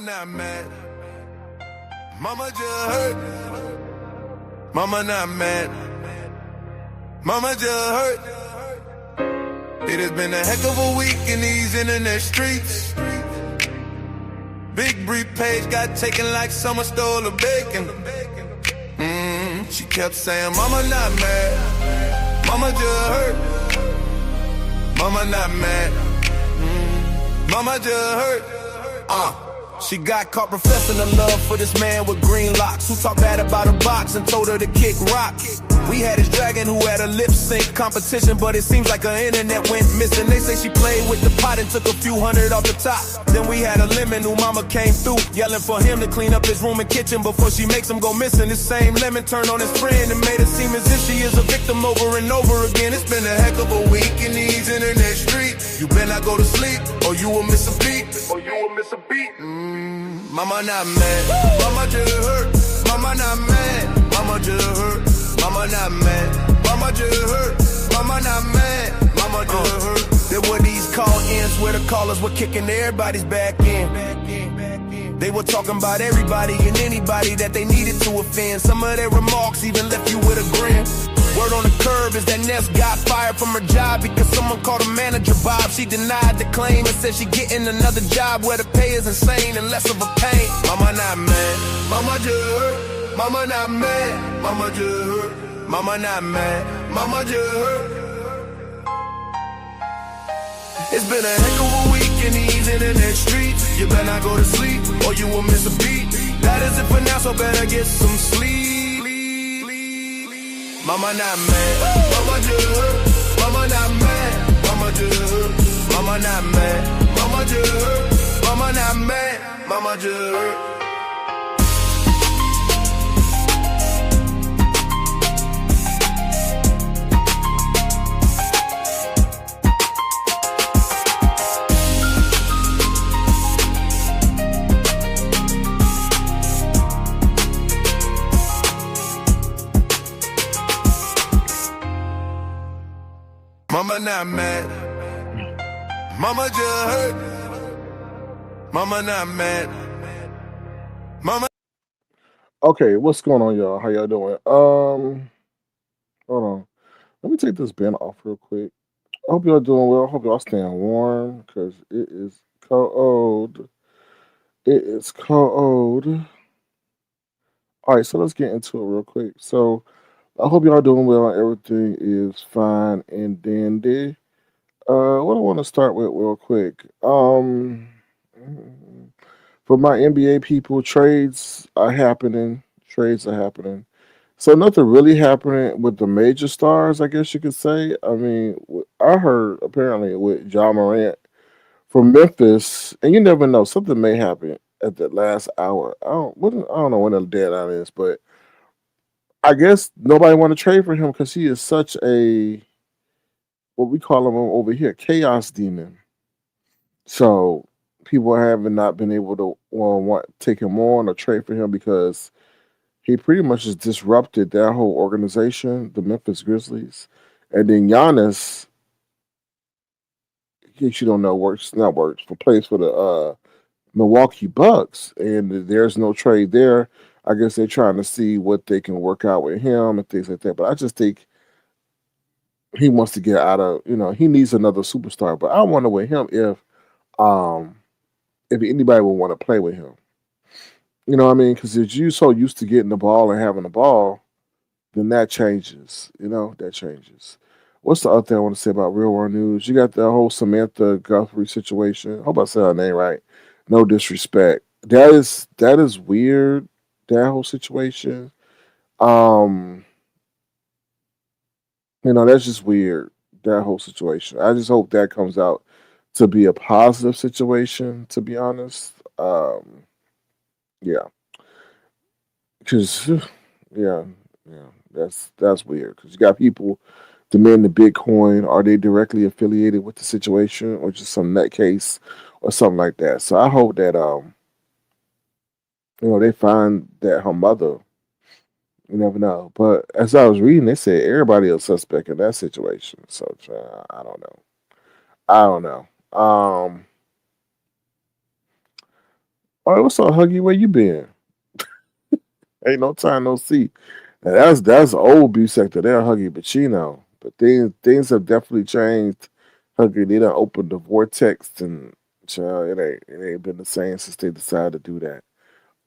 not mad. Mama just hurt. Mama not mad. Mama just hurt. It has been a heck of a week in these internet streets. Big brief page got taken like someone stole a bacon. She kept saying, Mama not mad. Mama just hurt. Mama not mad. Mama just hurt. She got caught professing her love for this man with green locks, who talked bad about her box and told her to kick rocks. We had this dragon who had a lip sync competition, but it seems like her internet went missing. They say she played with the pot and took a few hundred off the top. Then we had a lemon who mama came through, yelling for him to clean up his room and kitchen before she makes him go missing. This same lemon turned on his friend and made it seem as if she is a victim over and over again. It's been a heck of a week in these internet streets. You better not go to sleep or you will miss a beat. Mama not mad. Mama just hurt. Mama not mad. Mama just hurt. Mama not mad. Mama just hurt. Mama not mad. Mama just hurt. There were these call-ins where the callers were kicking everybody's back in. They were talking about everybody and anybody that they needed to offend. Some of their remarks even left you with a grin. Word on the curb is that Ness got fired from her job because someone called her manager Bob. She denied the claim and said she getting another job where the pay is insane and less of a pain. Mama not mad. Mama just hurt. Mama not mad. Mama just hurt. Mama not mad. Mama just hurt. It's been a heck of a week in these internet streets. You better not go to sleep or you will miss a beat. That is it for now, so better get some sleep. Mama not mad. Mama just hurt. Mama not mad. Mama just hurt. Mama not mad. Mama just hurt. Mama not mad. Mama just hurt. Mama not mad. Mama just hurt. Mama not mad. Mama. Okay, what's going on, y'all? How y'all doing? Hold on. Let me take this band off real quick. I hope y'all doing well. I hope y'all staying warm because it is cold. It is cold. All right, so let's get into it real quick. So I hope y'all doing well. Everything is fine and dandy. What I want to start with real quick. For my NBA people, trades are happening. Trades are happening. So nothing really happening with the major stars, I guess you could say. I mean, I heard apparently with John Morant from Memphis, and you never know, something may happen at the last hour. I don't know when the deadline is, but I guess nobody want to trade for him because he is such a what we call him over here, chaos demon. So people haven't not been able to want take him on or trade for him because he pretty much just disrupted that whole organization, the Memphis Grizzlies. And then Giannis, in case you don't know, works for plays for the Milwaukee Bucks, and there's no trade there. I guess they're trying to see what they can work out with him and things like that. But I just think he wants to get out of, he needs another superstar. But I wonder with him um if anybody would want to play with him. You know what I mean? Because if you're so used to getting the ball and having the ball, then that changes. That changes. What's the other thing I want to say about real world news? You got the whole Samantha Guthrie situation. I hope I said her name right. No disrespect. That is weird. That whole situation. Um, that's just weird. That whole situation. I just hope that comes out to be a positive situation. To be honest, yeah, because yeah, yeah, that's weird. Because you got people demanding Bitcoin. Are they directly affiliated with the situation, or just some nutcase or something like that? So I hope that they find that her mother. You never know. But as I was reading, they said everybody is suspect in that situation. So I don't know. I don't know. All right, what's up, Huggy? Where you been? Ain't no time, no see. Now, that's old B sector there, Huggy Pacino. But things have definitely changed. Huggy, they done opened the vortex, and child, it ain't been the same since they decided to do that.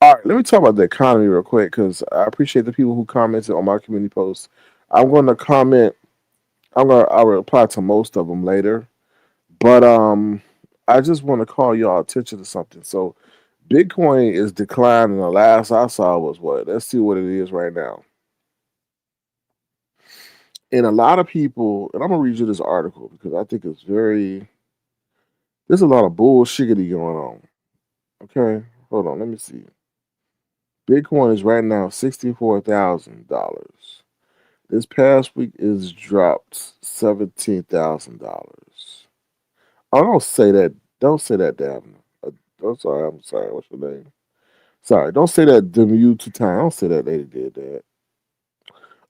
All right, let me talk about the economy real quick because I appreciate the people who commented on my community post. I'm going to comment. I'll reply to most of them later, but I just want to call y'all attention to something. So Bitcoin is declining. The last I saw was what? Let's see what it is right now. And a lot of people, and I'm gonna read you this article because I think it's very. There's a lot of bullshiggity going on. Okay, hold on. Let me see. Bitcoin is right now $64,000. This past week is dropped $17,000. Oh, don't say that. Don't say that, damn. I'm sorry. I'm sorry. What's your name? Sorry. Don't say that. Demu to time. Don't say that lady did that.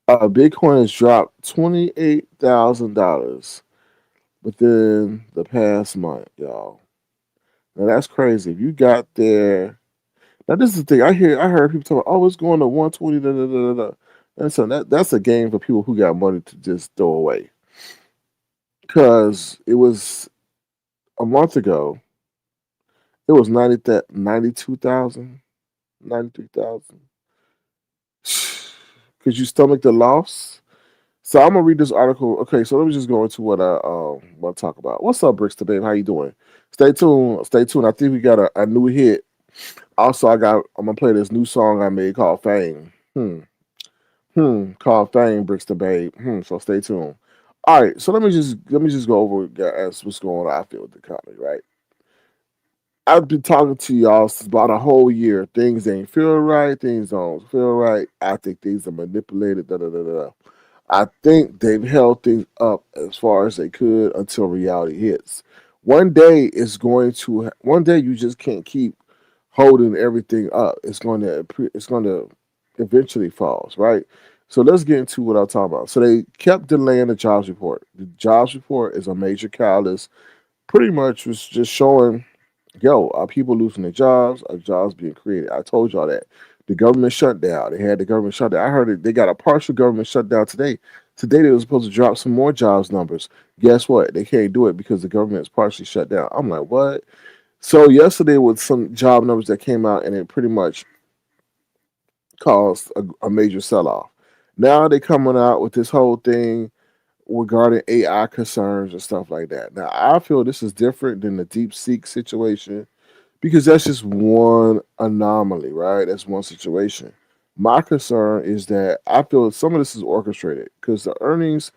Bitcoin has dropped $28,000 within the past month, y'all. Now that's crazy. If you got there, now this is the thing. I heard people talk about, oh, it's going to 120. Da, da, da, da, da. And so that's a game for people who got money to just throw away. Because it was a month ago, it was 92,000, 93,000. Could you stomach the loss? So I'm gonna read this article. Okay, so let me just go into what I want to talk about. What's up, Brixton, babe? How you doing? Stay tuned. Stay tuned. I think we got a new hit. Also, I'm gonna play this new song I made called Fame. Called Fame, Brixton, babe. So stay tuned. All right. So let me just go over guys what's going on. I feel with the economy, right? I've been talking to y'all since about a whole year. Things ain't feel right. Things don't feel right. I think things are manipulated. Da da da da. I think they've held things up as far as they could until reality hits. One day you just can't keep holding everything up. It's going to eventually falls, right? So let's get into what I'm talking about. So they kept delaying the jobs report. The jobs report is a major catalyst. Pretty much was just showing, yo, are people losing their jobs? Are jobs being created? I told y'all that. The government shutdown. They had the government shutdown. I heard it. They got a partial government shutdown today. Today they were supposed to drop some more jobs numbers. Guess what? They can't do it because the government is partially shut down. I'm like, what? So yesterday was some job numbers that came out, and it pretty much caused a major sell-off. Now they coming out with this whole thing regarding AI concerns and stuff like that. Now I feel this is different than the deep seek situation because that's just one anomaly, right? That's one situation. My concern is that I feel some of this is orchestrated because the earnings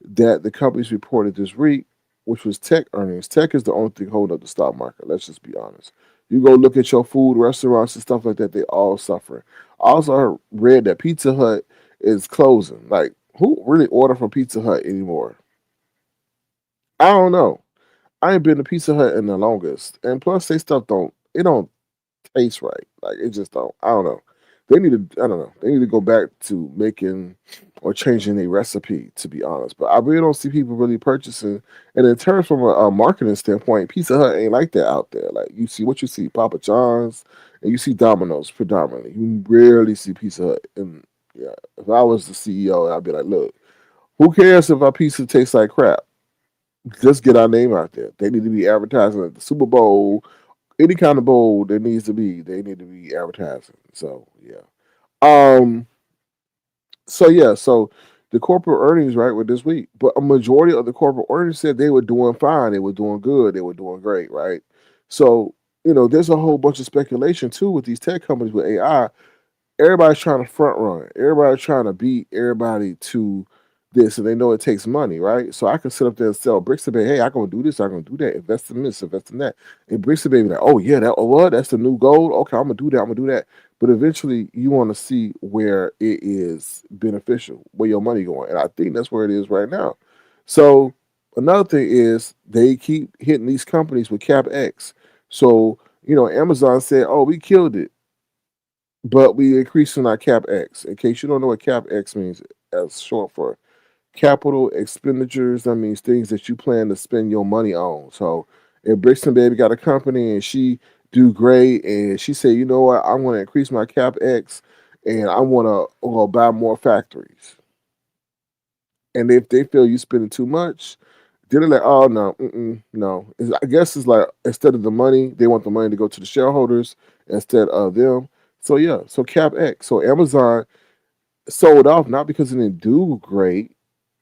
that the companies reported this week, which was tech earnings, tech is the only thing holding up the stock market. Let's just be honest. You go look at your food restaurants and stuff like that, they all suffering. I also read that Pizza Hut is closing. Like, who really order from Pizza Hut anymore? I don't know. I ain't been to Pizza Hut in the longest. And plus they stuff don't taste right. Like it just don't. I don't know. They need to. I don't know. They need to go back to making or changing a recipe. To be honest, but I really don't see people really purchasing. And in terms from a marketing standpoint, Pizza Hut ain't like that out there. Like you see what you see, Papa John's, and you see Domino's predominantly. You rarely see Pizza Hut. And yeah, if I was the CEO, I'd be like, look, who cares if our pizza tastes like crap? Just get our name out there. They need to be advertising at the Super Bowl, any kind of bowl there needs to be, they need to be advertising. So yeah. Um. So yeah. So the corporate earnings right were this week, but a majority of the corporate earnings said they were doing fine, they were doing good, they were doing great, right? So there's a whole bunch of speculation too with these tech companies with AI. Everybody's trying to front run. Everybody's trying to beat everybody to this, and they know it takes money, right? So I can sit up there and sell bricks to Hey, I can do this, I can do that, invest in this, invest in that. And bricks to be like, oh yeah, that what? That's the new gold. Okay, I'm gonna do that. I'm gonna do that. But eventually, you want to see where it is beneficial, where your money going, and I think that's where it is right now. So another thing is they keep hitting these companies with cap X. So Amazon said, oh, we killed it but we increasing our cap X. In case you don't know what cap X means, as short for capital expenditures. That means things that you plan to spend your money on. So if Brixton Baby got a company and she do great, and she said, you know what, I'm going to increase my capex, and I want to buy more factories. And if they feel you spending too much, then they're like, oh no, no. I guess it's like instead of the money, they want the money to go to the shareholders instead of them. So yeah, so capex. So Amazon sold off not because it didn't do great,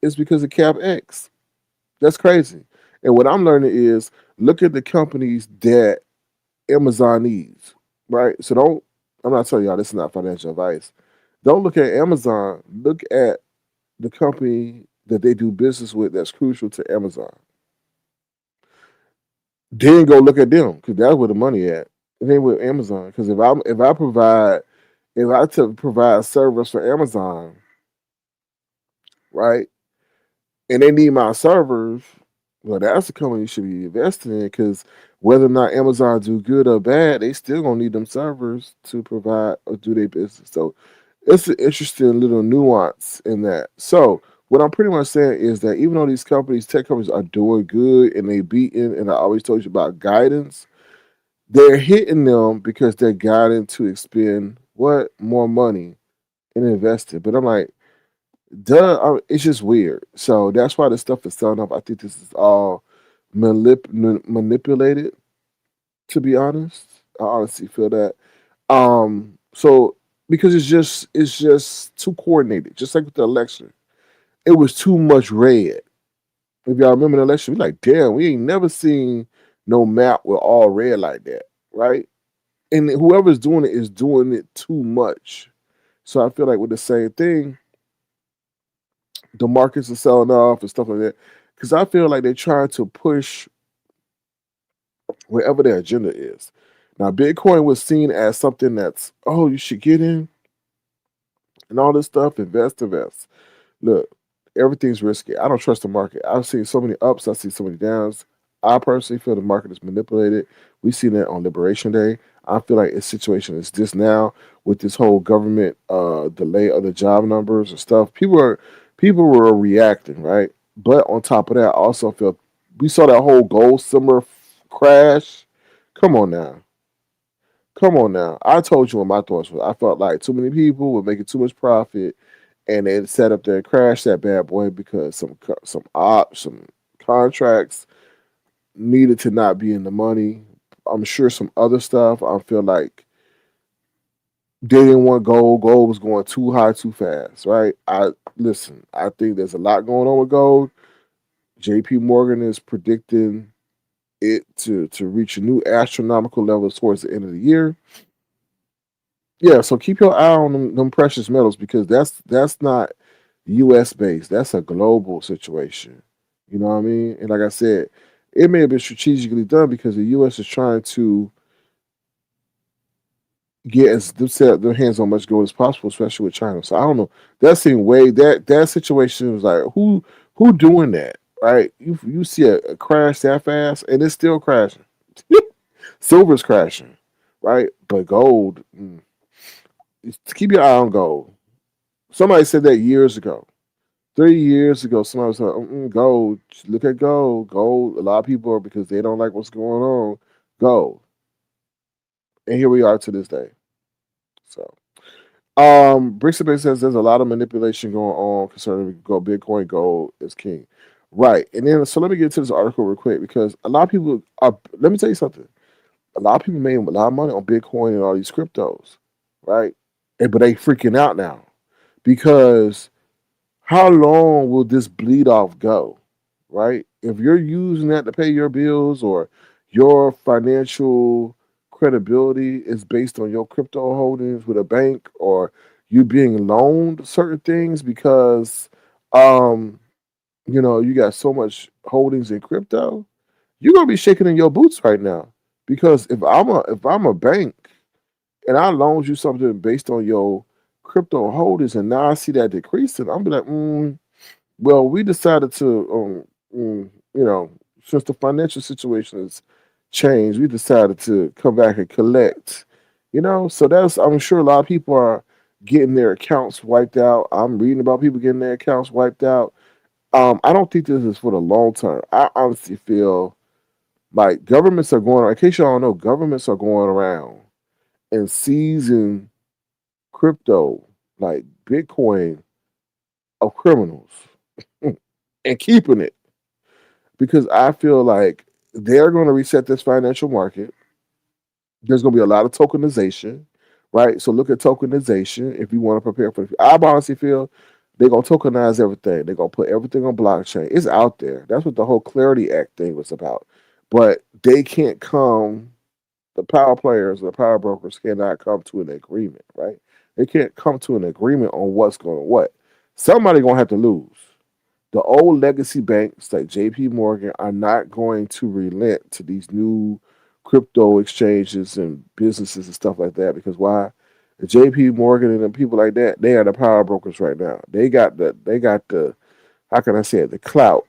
it's because of capex. That's crazy. And what I'm learning is look at the companies that Amazon needs, right? So don't. I'm not telling y'all this is not financial advice. Don't look at Amazon. Look at the company that they do business with that's crucial to Amazon. Then go look at them because that's where the money at. It ain't with Amazon. Because if I to provide service for Amazon, right, and they need my servers, well, that's the company you should be investing in because whether or not Amazon do good or bad, they still gonna need them servers to provide or do their business. So it's an interesting little nuance in that. So what I'm pretty much saying is that even though these companies, tech companies, are doing good and they beating, and I always told you about guidance, they're hitting them because they're guiding to expend what more money and invest it. But I'm like, duh, it's just weird. So that's why this stuff is selling up. I think this is all manipulated. To be honest, I honestly feel that. So because it's just too coordinated, just like with the election, it was too much red. If y'all remember the election, we like, damn, we ain't never seen no map with all red like that, right? And whoever's doing it is doing it too much. So I feel like with the same thing, the markets are selling off and stuff like that. Because I feel like they're trying to push wherever their agenda is. Now, Bitcoin was seen as something that's, oh, you should get in and all this stuff, invest. Look, everything's risky. I don't trust the market. I've seen so many ups, I've seen so many downs. I personally feel the market is manipulated. We see that on Liberation Day. I feel like its situation is this now with this whole government delay of the job numbers and stuff. People were reacting, right? But on top of that, I also feel we saw that whole gold summer crash. Come on now. Come on now. I told you what my thoughts were. I felt like too many people were making too much profit and they set up there and crashed that bad boy because some contracts needed to not be in the money. I'm sure some other stuff. I feel like they didn't want gold. Gold was going too high too fast, right? I listen. I think there's a lot going on with gold. J.P. Morgan is predicting it to reach a new astronomical level towards the end of the year. Yeah, so keep your eye on them precious metals because that's not U.S. based. That's a global situation. You know what I mean? And like I said, it may have been strategically done because the U.S. is trying to get their hands on much gold as possible, especially with China. So I don't know. That seemed way that situation was like who doing that, right? You see a crash that fast and it's still crashing. Silver's crashing, right? But gold, keep your eye on gold. Somebody said that years ago. 3 years ago, somebody was like, gold. Look at gold. Gold. A lot of people are because they don't like what's going on. Gold. And here we are to this day. So, Brixton says there's a lot of manipulation going on concerning Bitcoin. Gold is king, right? And then so let me get to this article real quick because a lot of people are. Let me tell you something. A lot of people made a lot of money on Bitcoin and all these cryptos, right? But they freaking out now because how long will this bleed off go? Right? If you're using that to pay your bills or your financial credibility is based on your crypto holdings with a bank or you being loaned certain things because um you got so much holdings in crypto, you're gonna be shaking in your boots right now. Because if I'm a bank and I loaned you something based on your crypto holdings and now I see that decreasing, I'm be like, well, we decided to, since the financial situation has changed, we decided to come back and collect. So I'm sure a lot of people are getting their accounts wiped out. I'm reading about people getting their accounts wiped out. I don't think this is for the long term. I honestly feel Like governments are going. In case y'all don't know, governments are going around and seizing crypto, like Bitcoin, of criminals and keeping it because I feel like they're going to reset this financial market. There's going to be a lot of tokenization, right? So look at tokenization if you want to prepare for it. I honestly feel they're going to tokenize everything. They're going to put everything on blockchain. It's out there. That's what the whole Clarity Act thing was about. But they can't come, the power players, the power brokers cannot come to an agreement, right? They can't come to an agreement on what's going to what. Somebody going to have to lose. The old legacy banks like JP Morgan are not going to relent to these new crypto exchanges and businesses and stuff like that because why? The JP Morgan and the people like that, they are the power brokers right now. They got the how can I say it, the clout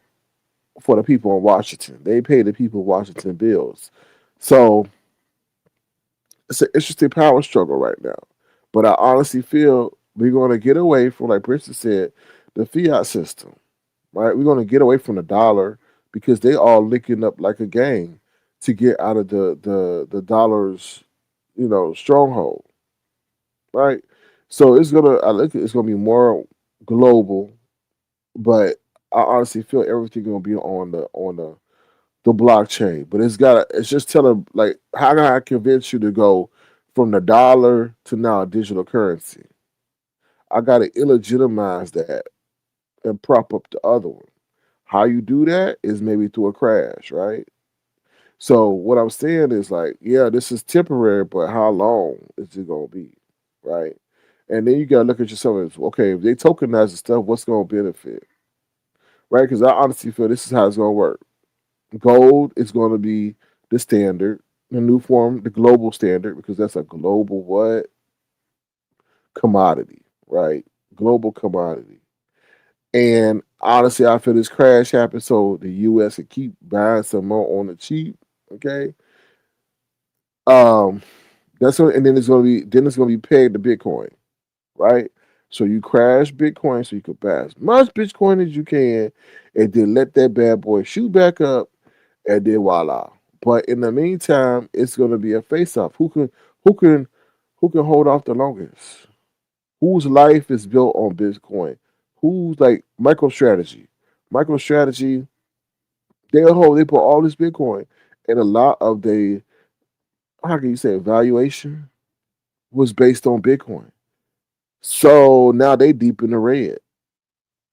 for the people in Washington. They pay the people in Washington bills. So it's an interesting power struggle right now. But I honestly feel we're going to get away from, like Princeton said, the fiat system, right? We're going to get away from the dollar because they all linking up like a gang to get out of the dollar's, stronghold, right? So I look it's gonna be more global, but I honestly feel everything gonna be on the blockchain. But it's just telling like how can I convince you to go from the dollar to now a digital currency? I gotta illegitimize that and prop up the other one. How you do that is maybe through a crash, right? So what I'm saying is like, yeah, this is temporary, but how long is it gonna be, right? And then you gotta look at yourself as okay, if they tokenize the stuff, what's gonna benefit, right? Because I honestly feel this is how it's gonna work. Gold is gonna be the standard, the new form, the global standard, because that's a global what commodity, right? Global commodity. And honestly, I feel this crash happened so the U.S. can keep buying some more on the cheap. Okay, um, that's what, and then it's gonna be pegged to Bitcoin, right? So you crash Bitcoin so you can buy as much Bitcoin as you can, and then let that bad boy shoot back up, and then voila. But in the meantime, it's gonna be a face off. Who can who can hold off the longest? Whose life is built on Bitcoin? Who's like MicroStrategy? MicroStrategy, they put all this Bitcoin, and a lot of the how can you say valuation was based on Bitcoin. So now they deep in the red,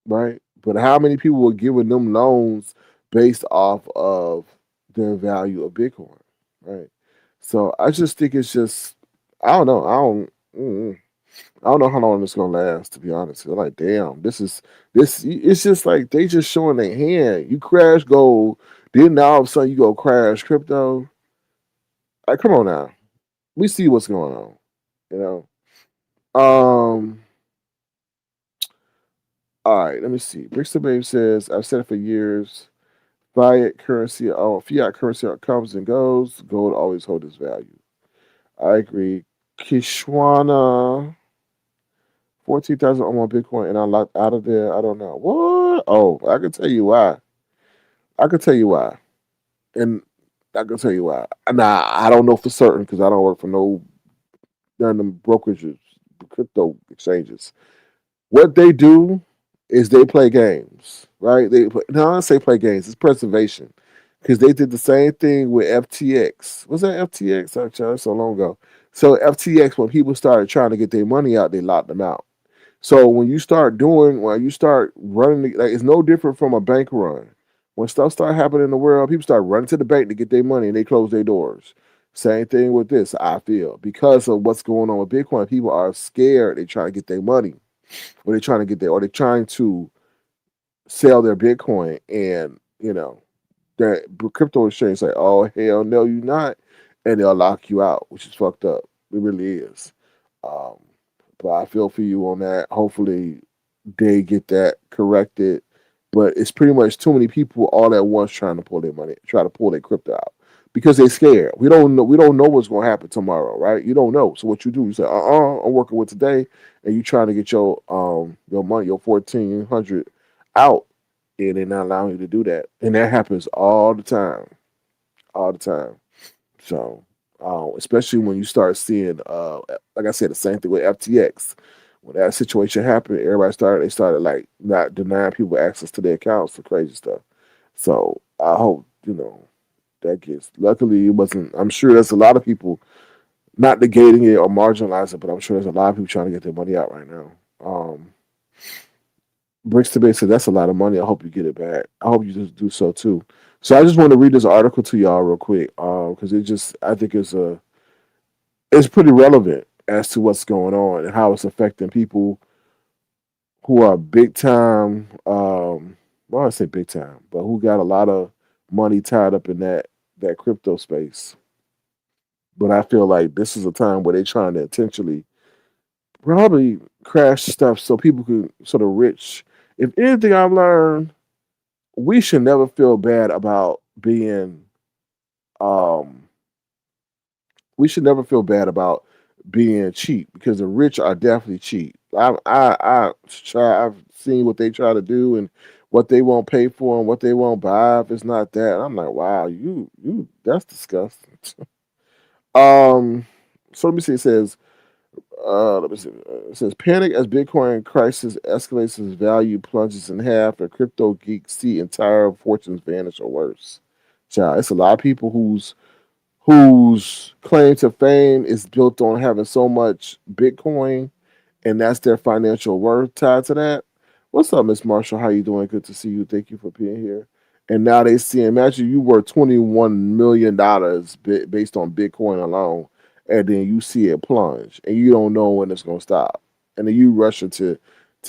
right? But how many people were giving them loans based off of their value of Bitcoin, right? So I just think it's just I don't know. I don't know how long it's gonna last. To be honest, I'm like, damn, this. It's just like they just showing their hand. You crash gold, then now all of a sudden you go crash crypto. Like, come on now, we see what's going on. You know. All right, let me see. Brixton Babe says, I've said it for years. Fiat currency comes and goes. Gold always holds its value. I agree. Kishwana, 14,000 on my Bitcoin and I locked out of there. I don't know. What? Oh, I can tell you why. I can tell you why. And I can tell you why. Nah, I don't know for certain because I don't work for none of them brokerages, crypto exchanges. What they do is they play games, right? No, I don't say play games. It's preservation because they did the same thing with FTX. Was that FTX? Actually, so long ago. So FTX, when people started trying to get their money out, they locked them out. So when you start running, like it's no different from a bank run. When stuff start happening in the world, people start running to the bank to get their money, and they close their doors. Same thing with this. I feel because of what's going on with Bitcoin, people are scared. They try to get their money or they're trying to sell their Bitcoin, and that crypto exchange say, "Oh hell no, you not," and they'll lock you out, which is fucked up. It really is. Um, but I feel for you on that. Hopefully, they get that corrected. But it's pretty much too many people all at once trying to pull their money, try to pull their crypto out because they're scared. We don't know. We don't know what's going to happen tomorrow, right? You don't know. So what you do? You say, I'm working with today," and you trying to get your money, your 1,400 out, and they're not allowing you to do that, and that happens all the time, all the time. So, especially when you start seeing, like I said, the same thing with FTX. When that situation happened, they started like not denying people access to their accounts for crazy stuff. So I hope, that gets, luckily it wasn't, I'm sure there's a lot of people not negating it or marginalizing it, but I'm sure there's a lot of people trying to get their money out right now. Bricks to Base said that's a lot of money. I hope you get it back. I hope you just do so too. So I just want to read this article to y'all real quick, because I think it's pretty relevant as to what's going on and how it's affecting people who are big time. Well, I say big time, but who got a lot of money tied up in that crypto space. But I feel like this is a time where they're trying to intentionally probably crash stuff so people can sort of rich. If anything I've learned, we should never feel bad about being um we should never feel bad about being cheap because the rich are definitely cheap. I've seen what they try to do and what they won't pay for and what they won't buy if it's not that. I'm like, wow, you that's disgusting. um, so let me see. It says, let me see. It says panic as Bitcoin crisis escalates as value plunges in half, and crypto geeks see entire fortunes vanish or worse. Child, it's a lot of people whose claim to fame is built on having so much Bitcoin, and that's their financial worth tied to that. What's up, Miss Marshall? How you doing? Good to see you. Thank you for being here. And now they see. Imagine you were $21 million based on Bitcoin alone, and then you see it plunge, and you don't know when it's gonna stop, and then you rushing to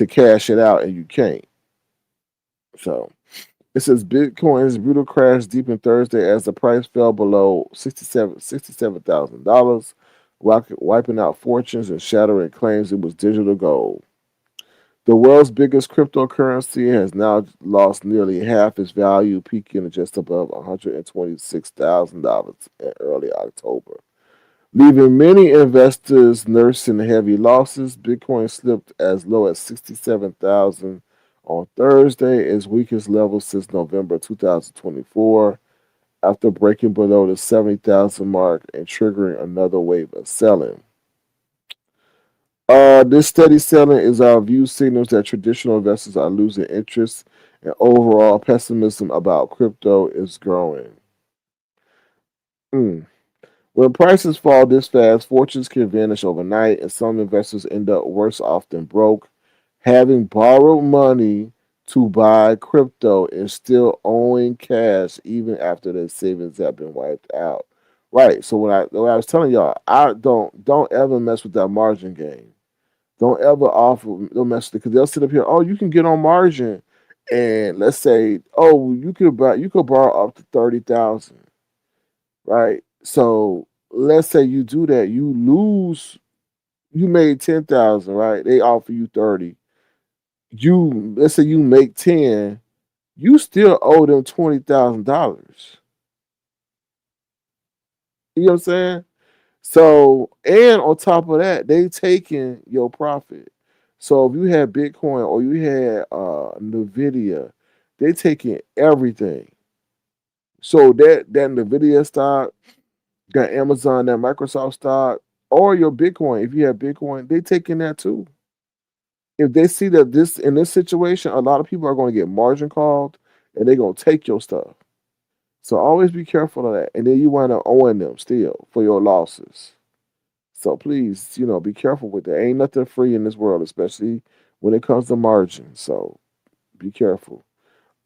cash it out, and you can't. So it says Bitcoin's brutal crash deepened Thursday as the price fell below $67,000, wiping out fortunes and shattering claims it was digital gold. The world's biggest cryptocurrency has now lost nearly half its value, peaking at just above $126,000 in early October. Leaving many investors nursing heavy losses, Bitcoin slipped as low as 67,000 on Thursday, its weakest level since November 2024, after breaking below the 70,000 mark and triggering another wave of selling. This steady selling is our view signals that traditional investors are losing interest and overall pessimism about crypto is growing. Mm. When prices fall this fast, fortunes can vanish overnight, and some investors end up worse off than broke, having borrowed money to buy crypto and still owing cash even after their savings have been wiped out. Right. So when I was telling y'all, I don't ever mess with that margin game. Don't ever offer don't mess with it because they'll sit up here. Oh, you can get on margin, and let's say, oh, you could borrow up to 30,000, right? So let's say you do that, you lose. You made 10,000, right? They offer you 30. Let's say you make 10, you still owe them $20,000. You know what I'm saying? So, and on top of that, they taking your profit. So if you had Bitcoin or you had Nvidia, they taking everything. So that Nvidia stock, that Amazon, that Microsoft stock, or your Bitcoin, if you have Bitcoin, they taking that too. If they see that this in this situation, a lot of people are going to get margin called and they're going to take your stuff. So always be careful of that. And then you wind up owing them still for your losses. So please, be careful with that. Ain't nothing free in this world, especially when it comes to margin. So be careful.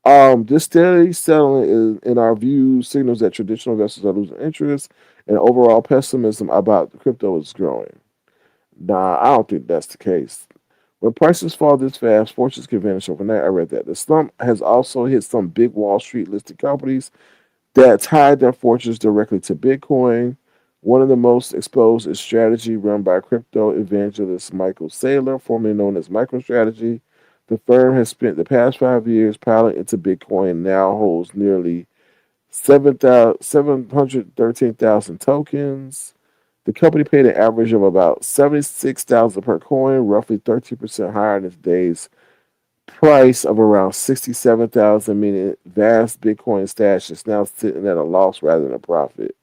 This steady settling is, in our view, signals that traditional investors are losing interest and overall pessimism about the crypto is growing. Nah, I don't think that's the case. When prices fall this fast, fortunes can vanish overnight. I read that. The slump has also hit some big Wall Street listed companies that tied their fortunes directly to Bitcoin. One of the most exposed is Strategy, run by crypto evangelist Michael Saylor, formerly known as MicroStrategy. The firm has spent the past 5 years piling into Bitcoin and now holds nearly 713,000 tokens. The company paid an average of about 76,000 per coin, roughly 13% higher in its days price of around 67,000, meaning vast Bitcoin stash is now sitting at a loss rather than a profit.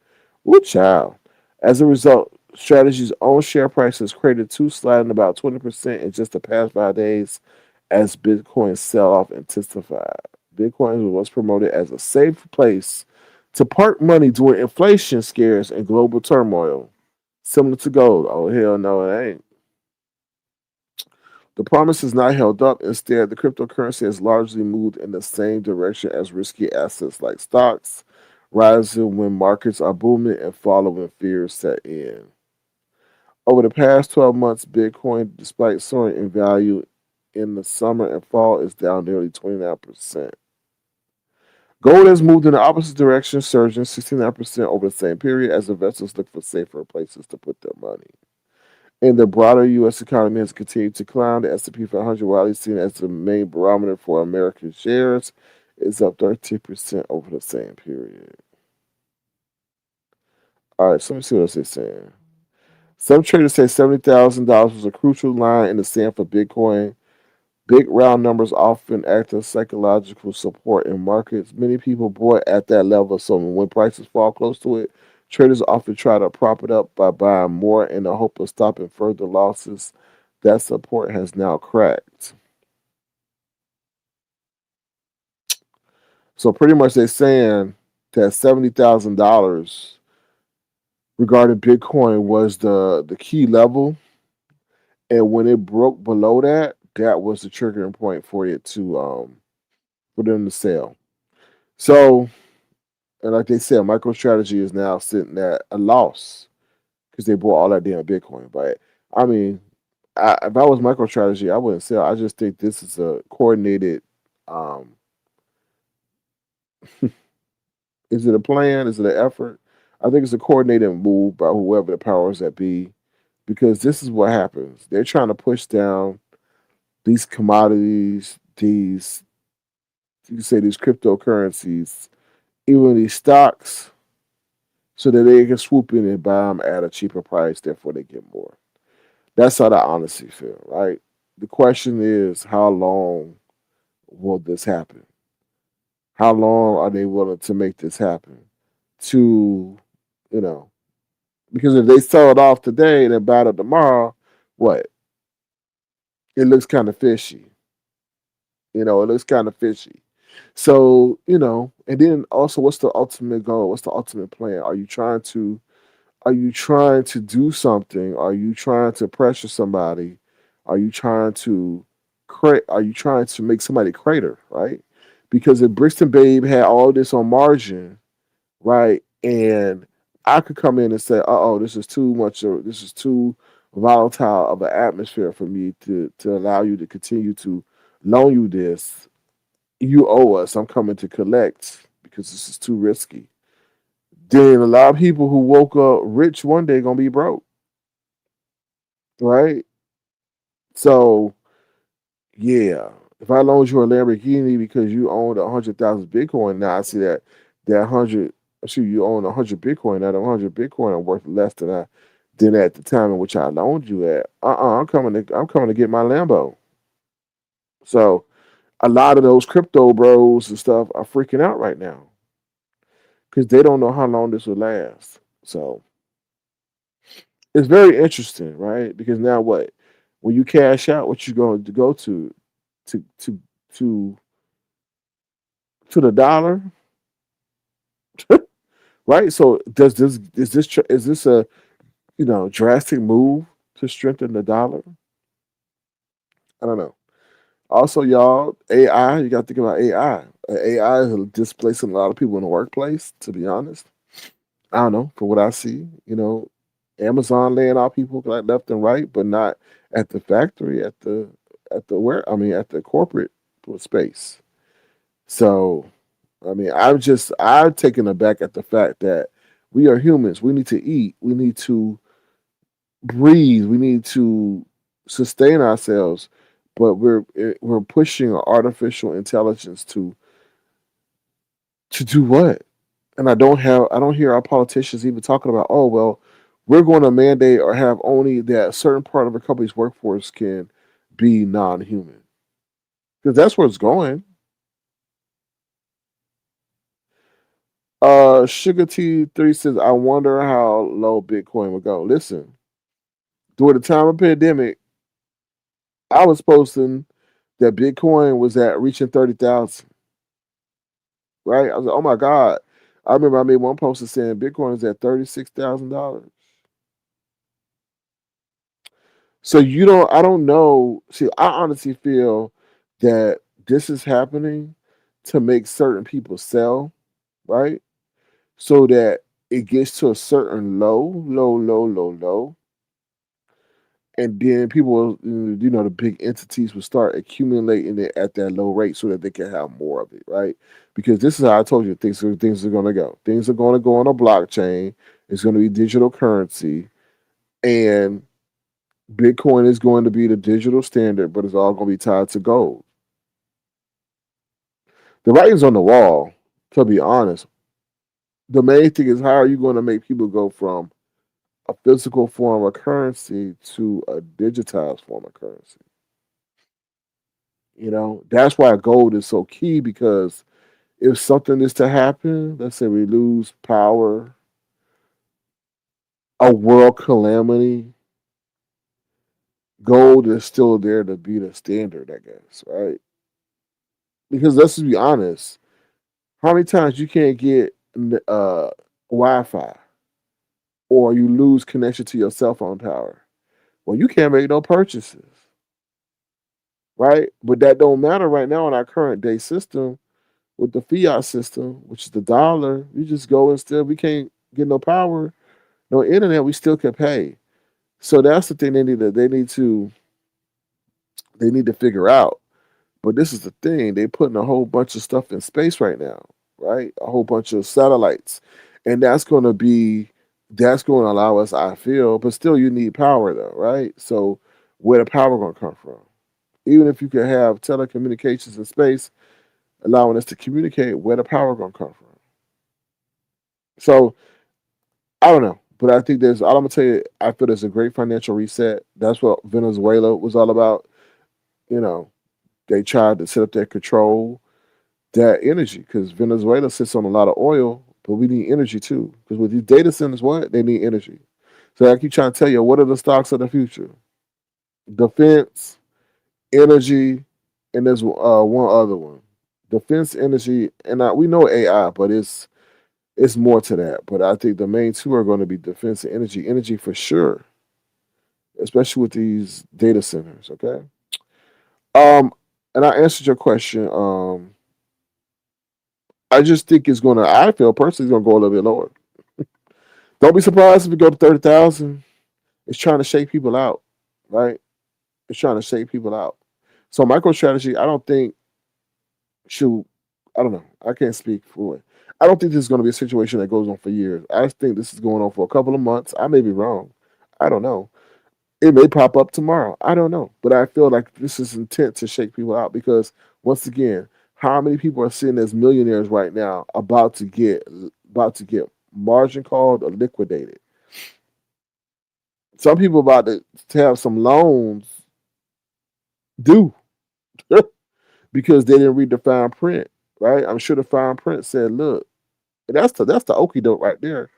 Woo child. As a result, Strategy's own share price has created two sliding about 20% in just the past 5 days as Bitcoin sell off intensified. Bitcoin was once promoted as a safe place to park money during inflation scares and global turmoil. Similar to gold. Oh, hell no, it ain't. The promise is not held up. Instead, the cryptocurrency has largely moved in the same direction as risky assets like stocks, rising when markets are booming and falling when fears set in. Over the past 12 months, Bitcoin, despite soaring in value in the summer and fall, is down nearly 29%. Gold has moved in the opposite direction, surging 69% over the same period as investors look for safer places to put their money. And the broader U.S. economy has continued to climb. The S&P 500, widely seen as the main barometer for American shares, is up 13% over the same period. All right, so let me see what else they're saying. Some traders say $70,000 was a crucial line in the sand for Bitcoin. Big round numbers often act as psychological support in markets. Many people bought at that level, so when prices fall close to it, traders often try to prop it up by buying more in the hope of stopping further losses. That support has now cracked. So pretty much they're saying that $70,000 regarding Bitcoin was the key level, and when it broke below that, that was the triggering point for it to for them to sell. So, and like they said, MicroStrategy is now sitting at a loss because they bought all that damn Bitcoin. But I mean, if I was MicroStrategy, I wouldn't sell. I just think this is a coordinated. Um, is it a plan? Is it an effort? I think it's a coordinated move by whoever the powers that be, because this is what happens. They're trying to push down these commodities, these you say these cryptocurrencies, even these stocks, so that they can swoop in and buy them at a cheaper price. Therefore, they get more. That's how I honestly feel, right? The question is, how long will this happen? How long are they willing to make this happen? To, you know, because if they sell it off today and then buy it tomorrow, what? It looks kind of fishy. It looks kind of fishy. So, and then also, what's the ultimate goal? What's the ultimate plan? Are you trying to do something? Are you trying to pressure somebody? Are you trying to Are you trying to make somebody crater? Right? Because if Brixton Babe had all this on margin, right, and I could come in and say, "Oh, this is too much, or this is too volatile of an atmosphere for me to allow you to continue to loan you this. You owe us. I'm coming to collect because this is too risky." Then a lot of people who woke up rich one day gonna be broke, right? So yeah, if I loaned you a Lamborghini because you owned 100,000 Bitcoin, now I see that hundred. Shoot, you own 100 Bitcoin. Now the 100 Bitcoin are worth less than I did at the time in which I loaned you at. I'm coming to get my Lambo. So a lot of those crypto bros and stuff are freaking out right now because they don't know how long this will last. So it's very interesting, right? Because now what? When you cash out, what you going to go to to to to the dollar, right? So does this is this a drastic move to strengthen the dollar? I don't know. Also, y'all, AI, you got to think about AI. AI is displacing a lot of people in the workplace. To be honest, I don't know. For what I see, Amazon laying off people like left and right, but not at the factory, at the where I mean at the corporate space. So, I mean, I'm taken aback at the fact that we are humans. We need to eat. We need to breathe. We need to sustain ourselves, but we're pushing artificial intelligence to do what? And I don't hear our politicians even talking about, oh well, we're going to mandate or have only that certain part of a company's workforce can be non-human. because that's where it's going. Sugar T3 says, I wonder how low Bitcoin would go. Listen, during the time of pandemic, I was posting that Bitcoin was at reaching 30,000. Right? I was like, oh my God. I remember I made one post saying Bitcoin is at $36,000. So I don't know. See, I honestly feel that this is happening to make certain people sell, right? So that it gets to a certain low, and then people, the big entities will start accumulating it at that low rate so that they can have more of it, right? Because this is how I told you things are going to go. Things are going to go on a blockchain. It's going to be digital currency, and Bitcoin is going to be the digital standard, but it's all going to be tied to gold. The writing's on the wall, to be honest. The main thing is, how are you going to make people go from a physical form of currency to a digitized form of currency? That's why gold is so key, because if something is to happen, let's say we lose power, a world calamity, gold is still there to be the standard, I guess, right? Because let's just be honest, how many times you can't get Wi-Fi, or you lose connection to your cell phone tower? Well, you can't make no purchases, right? But that don't matter right now in our current day system with the fiat system, which is the dollar. You just go and still we can't get no power, no internet. We still can pay. So that's the thing they need to figure out. But this is the thing, they putting a whole bunch of stuff in space right now, right? A whole bunch of satellites, and that's going to allow us, I feel, but still you need power though, right? So where the power going to come from? Even if you can have telecommunications in space, allowing us to communicate, where the power going to come from? So I don't know, but I think there's. I'm gonna tell you, I feel there's a great financial reset. That's what Venezuela was all about. You know, they tried to set up that control, that energy, because Venezuela sits on a lot of oil, but we need energy too. Because with these data centers, what they need energy. So I keep trying to tell you, what are the stocks of the future? Defense, energy, and there's one other one. Defense, energy, and we know AI, but it's more to that. But I think the main two are going to be defense and energy. Energy for sure, especially with these data centers. Okay. Um, and I answered your question. I just think it's gonna. I feel personally it's gonna go a little bit lower. Don't be surprised if it go to 30,000. It's trying to shake people out, right? It's trying to shake people out. So MicroStrategy, I don't think should. I don't know. I can't speak for it. I don't think this is going to be a situation that goes on for years. I think this is going on for a couple of months. I may be wrong. I don't know. It may pop up tomorrow. I don't know. But I feel like this is intent to shake people out, because once again, how many people are sitting as millionaires right now about to get margin called or liquidated? Some people about to have some loans due because they didn't read the fine print, right? I'm sure the fine print said, look, that's the okie doke right there.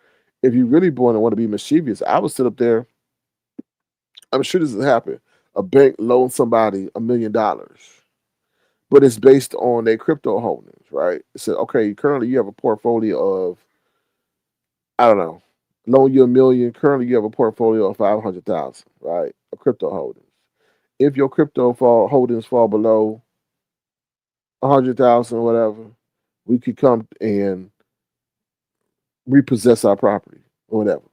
If you really born and want to be mischievous, I would sit up there. I'm sure this has happened. A bank loans somebody $1 million, but it's based on their crypto holdings, right? It said, okay, currently you have a portfolio of, I don't know, loan you $1 million. Currently you have a portfolio of 500,000, right? Of crypto holdings. If your holdings fall below 100,000 or whatever, we could come and repossess our property or whatever.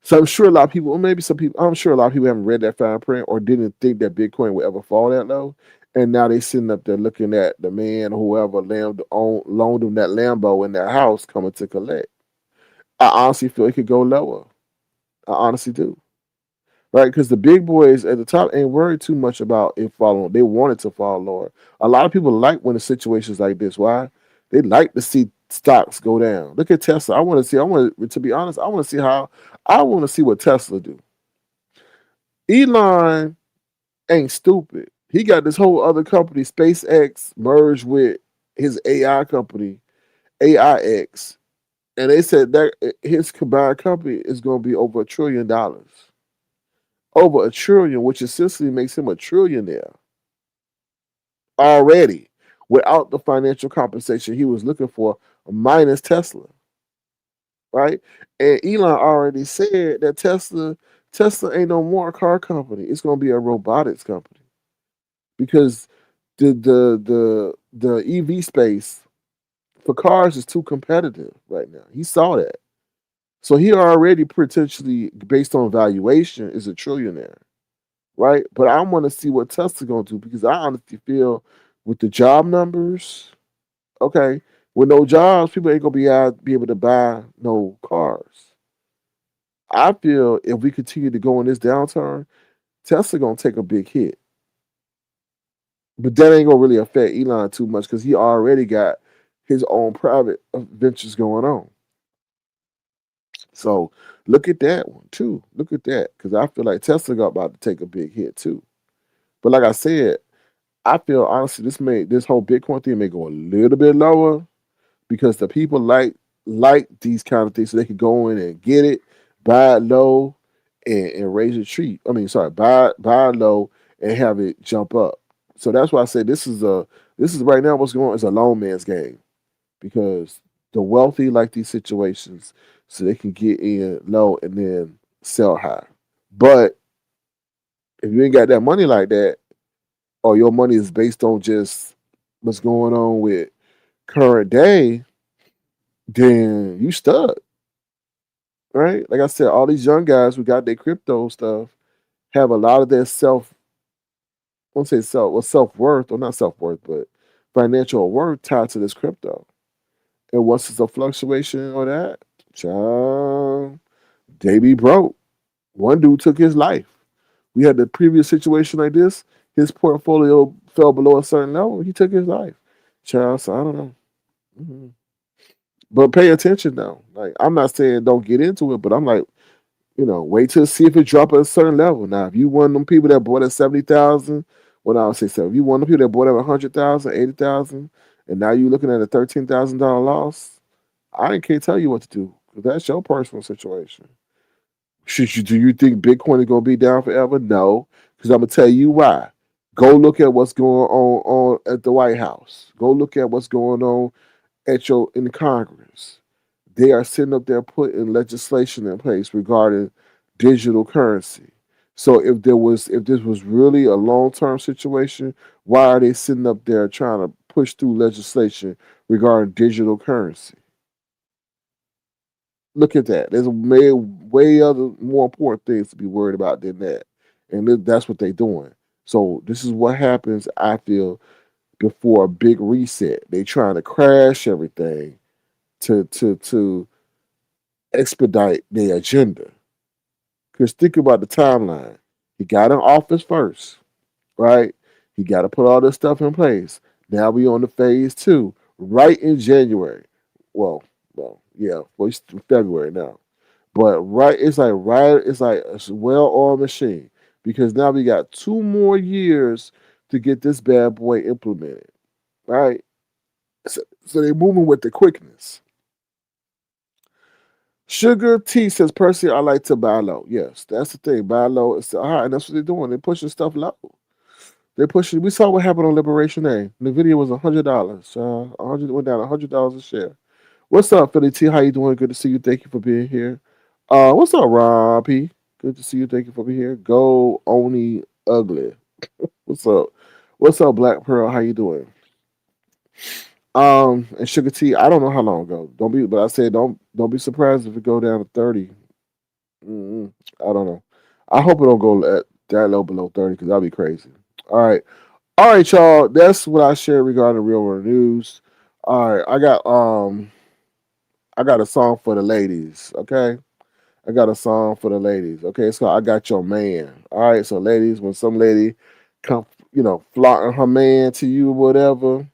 So I'm sure a lot of people, or maybe some people, I'm sure a lot of people haven't read that fine print or didn't think that Bitcoin would ever fall that low. And now they sitting up there looking at the man, whoever loaned them that Lambo in their house coming to collect. I honestly feel it could go lower. I honestly do. Right? Because the big boys at the top ain't worried too much about it falling. They want it to fall lower. A lot of people like when the situations like this. Why? They like to see stocks go down. Look at Tesla. To be honest, I want to see what Tesla do. Elon ain't stupid. He got this whole other company, SpaceX, merged with his AI company, AIX, and they said that his combined company is going to be over $1 trillion, over a trillion, which essentially makes him a trillionaire already, without the financial compensation he was looking for, minus Tesla, right? And Elon already said that Tesla ain't no more a car company. It's going to be a robotics company because the EV space for cars is too competitive right now. He saw that. So he already potentially, based on valuation, is a trillionaire, right? But I want to see what Tesla's gonna do because I honestly feel with the job numbers, okay, with no jobs, people ain't gonna be able to buy no cars. I feel if we continue to go in this downturn, Tesla gonna take a big hit. But that ain't gonna really affect Elon too much because he already got his own private ventures going on. So look at that one too. Look at that because I feel like Tesla got about to take a big hit too. But like I said, I feel honestly this whole Bitcoin thing may go a little bit lower because the people like these kind of things so they can go in and get it, buy it low, and raise a treat. I mean, sorry, buy it low and have it jump up. So that's why I say this is right now what's going on is a lone man's game because the wealthy like these situations so they can get in low and then sell high. But if you ain't got that money like that, or your money is based on just what's going on with current day, then you stuck, right? Like I said, all these young guys who got their crypto stuff have a lot of their I won't say self worth, or not self worth, but financial worth tied to this crypto. And once it's a fluctuation or that, child, they be broke. One dude took his life. We had the previous situation like this. His portfolio fell below a certain level. He took his life. Child, so I don't know. Mhm. But pay attention though. Like I'm not saying don't get into it, but I'm like, wait till see if it drop at a certain level. Now, if you one of them people that bought at 70,000, well, I would say so. If you one of them people that bought at 100,000, 80,000, and now you're looking at a $13,000 loss, I can't tell you what to do because that's your personal situation. Do you think Bitcoin is going to be down forever? No, because I'm gonna tell you why. Go look at what's going on at the White House. Go look at what's going on in Congress. They are sitting up there putting legislation in place regarding digital currency. So if this was really a long term situation, why are they sitting up there trying to push through legislation regarding digital currency? Look at that. There's way other more important things to be worried about than that, and that's what they're doing. So this is what happens. I feel before a big reset, they trying to crash everything to expedite their agenda. Because think about the timeline. He got in office first, right? He got to put all this stuff in place. Now we on the phase two, right in January. Well, yeah, well, it's February now. But it's like a well-oiled machine because now we got 2 more years to get this bad boy implemented, right? So they're moving with the quickness. Sugar T says, personally, I like to buy low. Yes, that's the thing. Buy low. It's high, and that's what they're doing. They're pushing stuff low. They're pushing. We saw what happened on Liberation Day. The video was $100. 100 went down $100 a share. What's up, Philly T? How you doing? Good to see you. Thank you for being here. What's up, Rob P? Good to see you. Thank you for being here. Go Oni Ugly. What's up? What's up, Black Pearl? How you doing? And Sugar T, I don't know how long ago. But I said don't be surprised if it go down to 30. I don't know. I hope it don't go at that low below 30 because that'd be crazy. All right, y'all. That's what I share regarding real world news. All right, I got a song for the ladies. Okay, I got a song for the ladies. Okay, it's called "I Got Your Man." All right, so ladies, when some lady come, flaunting her man to you or whatever,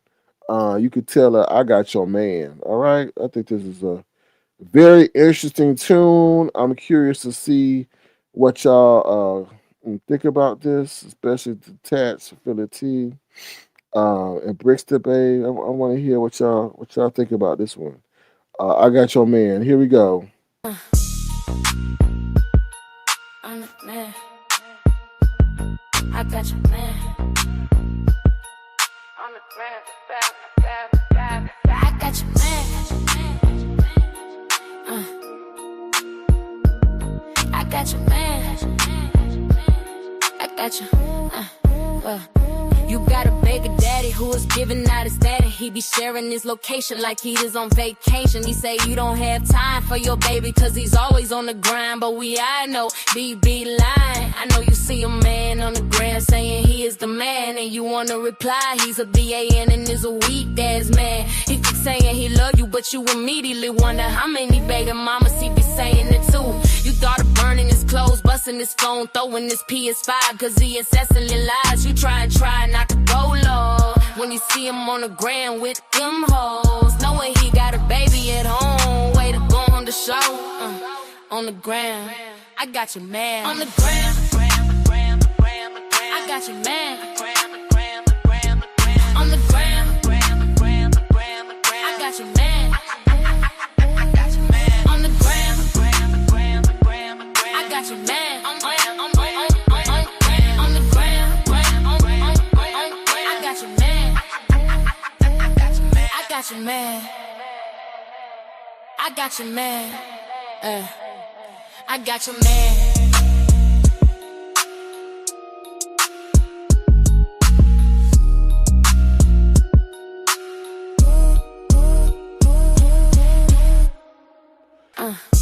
you could tell her, "I got your man." All right, I think this is a very interesting tune. I'm curious to see what y'all and think about this, especially the Tats, Philly T, and Bricks Bay. I want to hear what y'all think about this one. I got your man. Here we go. I'm the man. I got your man. On the ground, I got your man. I got your man. I got you. You got a baby daddy who is giving out his daddy. He be sharing his location like he is on vacation. He say you don't have time for your baby cause he's always on the grind. But I know, be lying. I know you see a man on the ground saying he is the man. And you wanna reply, he's a BAN and is a weak ass man. He keep saying he love you, but you immediately wonder how many baby mamas he be saying it to. You thought of burning his clothes, busting his phone, throwing his PS5 cause he incessantly lies. You try not to go low when you see him on the ground with them hoes, knowing he got a baby at home. Way to go on the show, on the ground. I got your man on the ground. I got your man on the ground. I got your man on the ground. I got your man on the ground. I got your man. I got your man. I got your man. I got your man.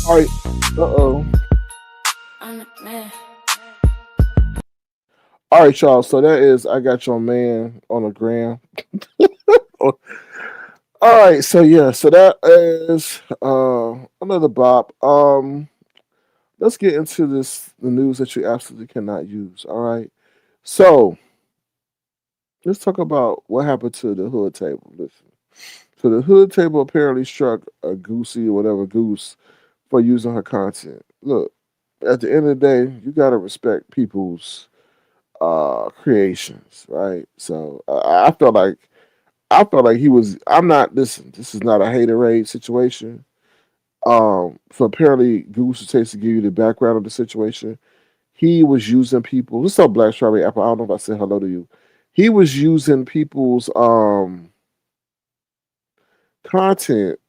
All right. I'm the man. All right, y'all. So that is I got your man on the gram. All right. So yeah. So that is another bop. Let's get into the news that you absolutely cannot use. All right. So let's talk about what happened to the hood table. Listen. So the hood table apparently struck a goosey or whatever goose for using her content. Look, at the end of the day, you gotta respect people's creations, right? So I felt like he was. I'm not. Listen, this is not a haterade situation. So apparently, Goose takes to give you the background of the situation. He was using people. What's up, Black Strawberry Apple? I don't know if I said hello to you. He was using people's content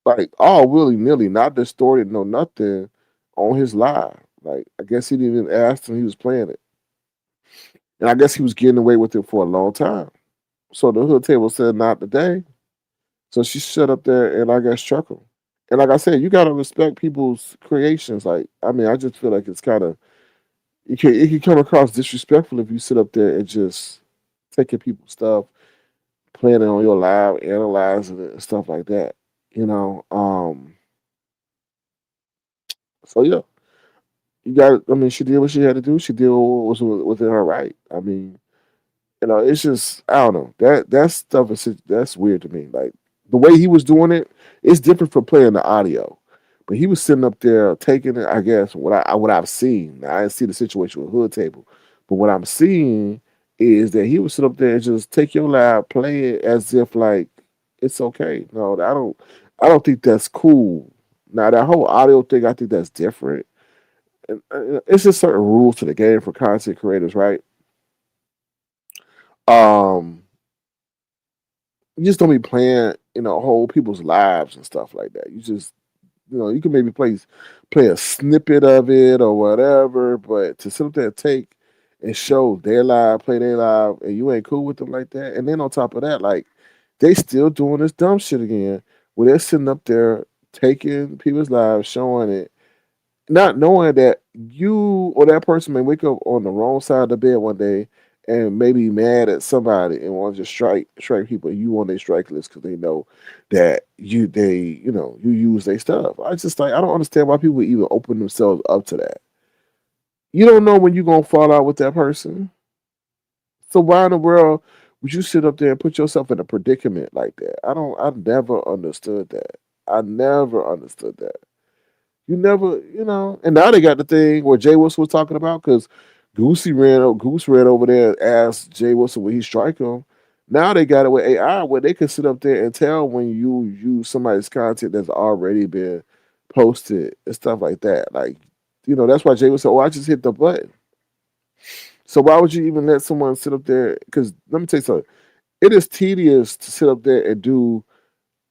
like all willy nilly, not distorted, no nothing on his live. Like I guess he didn't even ask him. He was playing it, and I guess he was getting away with it for a long time. So the hood table said not today. So she shut up there and I got struck him. And like I said, you gotta respect people's creations. Like I mean, I just feel like it's kind of it can come across disrespectful if you sit up there and just taking people's stuff, playing it on your live, analyzing it and stuff like that. You know. So yeah, you got. I mean, she did what she had to do. She did what was within her right. I mean, it's just I don't know that stuff that's weird to me. Like the way he was doing it, it's different from playing the audio. But he was sitting up there taking it. I guess what I've seen. Now, I didn't see the situation with Hood Table, but what I'm seeing is that he would sit up there and just take your live, play it as if like it's okay. No, I don't think that's cool. Now that whole audio thing, I think that's different. And it's just certain rules to the game for content creators, right? Um, you just don't be playing, whole people's lives and stuff like that. You just, you can maybe play a snippet of it or whatever, but to sit up there and take and show their live, play their live, and you ain't cool with them like that. And then on top of that, like they still doing this dumb shit again, where they're sitting up there taking people's lives, showing it, not knowing that you or that person may wake up on the wrong side of the bed one day and maybe mad at somebody and want to just strike people. You on their strike list because they know that you use their stuff. I don't understand why people even open themselves up to that. You don't know when you're gonna fall out with that person. So why in the world would you sit up there and put yourself in a predicament like that? I never understood that. I never understood that. You never, and now they got the thing where Jay was talking about because Goose ran over there and asked Jay Wilson would he strike him. Now they got it with AI where they can sit up there and tell when you use somebody's content that's already been posted and stuff like that. Like, that's why Jay Wilson, oh, I just hit the button. So why would you even let someone sit up there? Because let me tell you something. It is tedious to sit up there and do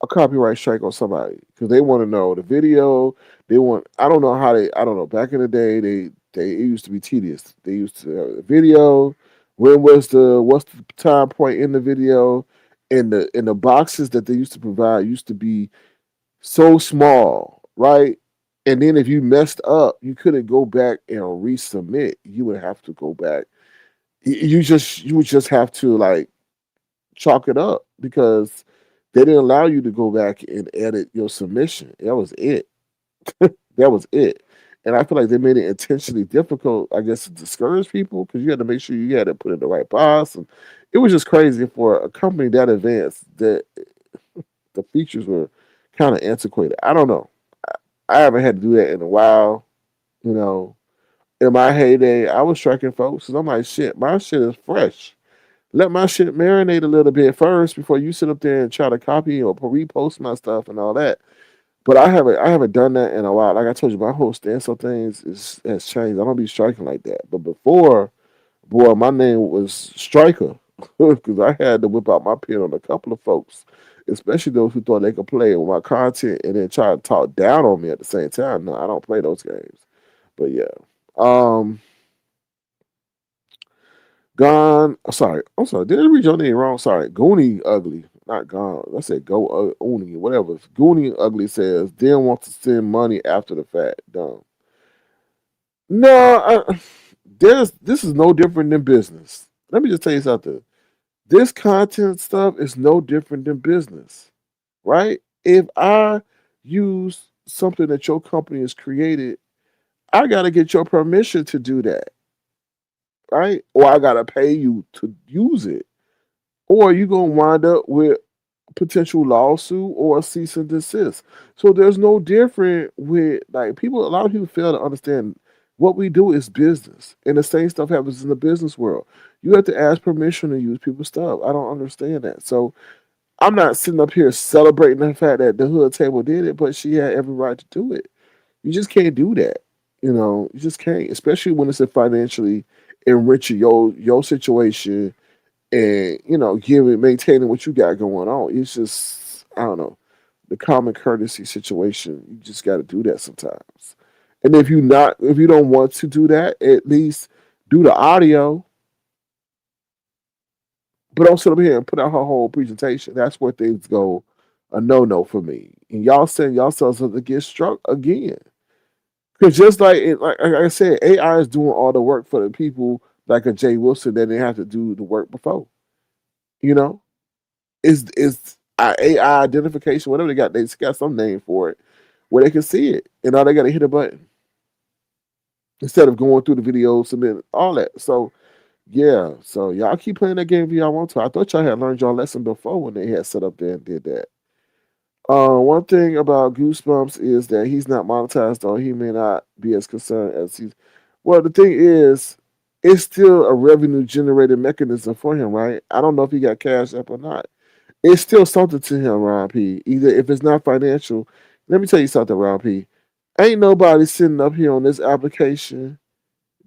a copyright strike on somebody because they want to know the video. They want. I don't know how they. I don't know. Back in the day, they it used to be tedious. They used to have a video. What's the time point in the video? And the boxes that they used to provide used to be so small, right? And then if you messed up, you couldn't go back and resubmit. You would have to go back. You would just have to like chalk it up because they didn't allow you to go back and edit your submission. That was it. That was it. And I feel like they made it intentionally difficult, I guess, to discourage people because you had to make sure you had to put in the right box. And it was just crazy for a company that advanced that the features were kind of antiquated. I don't know. I haven't had to do that in a while. You know, in my heyday, I was striking folks, and I'm like, shit, my shit is fresh. Let my shit marinate a little bit first before you sit up there and try to copy or repost my stuff and all that. But I haven't done that in a while. Like I told you, my whole stance on things has changed. I don't be striking like that. But before, boy, my name was Striker because I had to whip out my pen on a couple of folks, especially those who thought they could play with my content and then try to talk down on me at the same time. No, I don't play those games. But yeah. Um Gone. Sorry. I'm sorry. Did I read your name wrong? Sorry. Goonie Ugly. Not gone. Let's say go Uni, whatever. Goonie Ugly says, didn't want to send money after the fact. Dumb. No, this is no different than business. Let me just tell you something. This content stuff is no different than business, right? If I use something that your company has created, I got to get your permission to do that, right? Or I got to pay you to use it. Or you going to wind up with potential lawsuit or a cease and desist. So there's no different with like people. A lot of people fail to understand what we do is business, and the same stuff happens in the business world. You have to ask permission to use people's stuff. I don't understand that. So I'm not sitting up here celebrating the fact that the hood table did it, but she had every right to do it. You just can't do that. You just can't, especially when it's a financially enriching your situation and giving maintaining what you got going on. It's just I don't know the common courtesy situation. You just got to do that sometimes. And if you don't want to do that, at least do the audio. But don't sit up here and put out her whole presentation. That's where things go a no for me. And y'all send yourselves up to get struck again. Because just like I said, AI is doing all the work for the people like a Jay Wilson that they have to do the work before. You know, is AI identification, whatever they got some name for it, where they can see it, and all they got to hit a button instead of going through the videos and then all that. So yeah, so y'all keep playing that game if y'all want to. I thought y'all had learned y'all lesson before when they had set up there and did that. One thing about Goosebumps is that he's not monetized, though he may not be as concerned as he's. Well, the thing is, it's still a revenue generated mechanism for him, right? I don't know if he got cash up or not. It's still something to him, Ron P. Either if it's not financial, let me tell you something, Ron P. Ain't nobody sitting up here on this application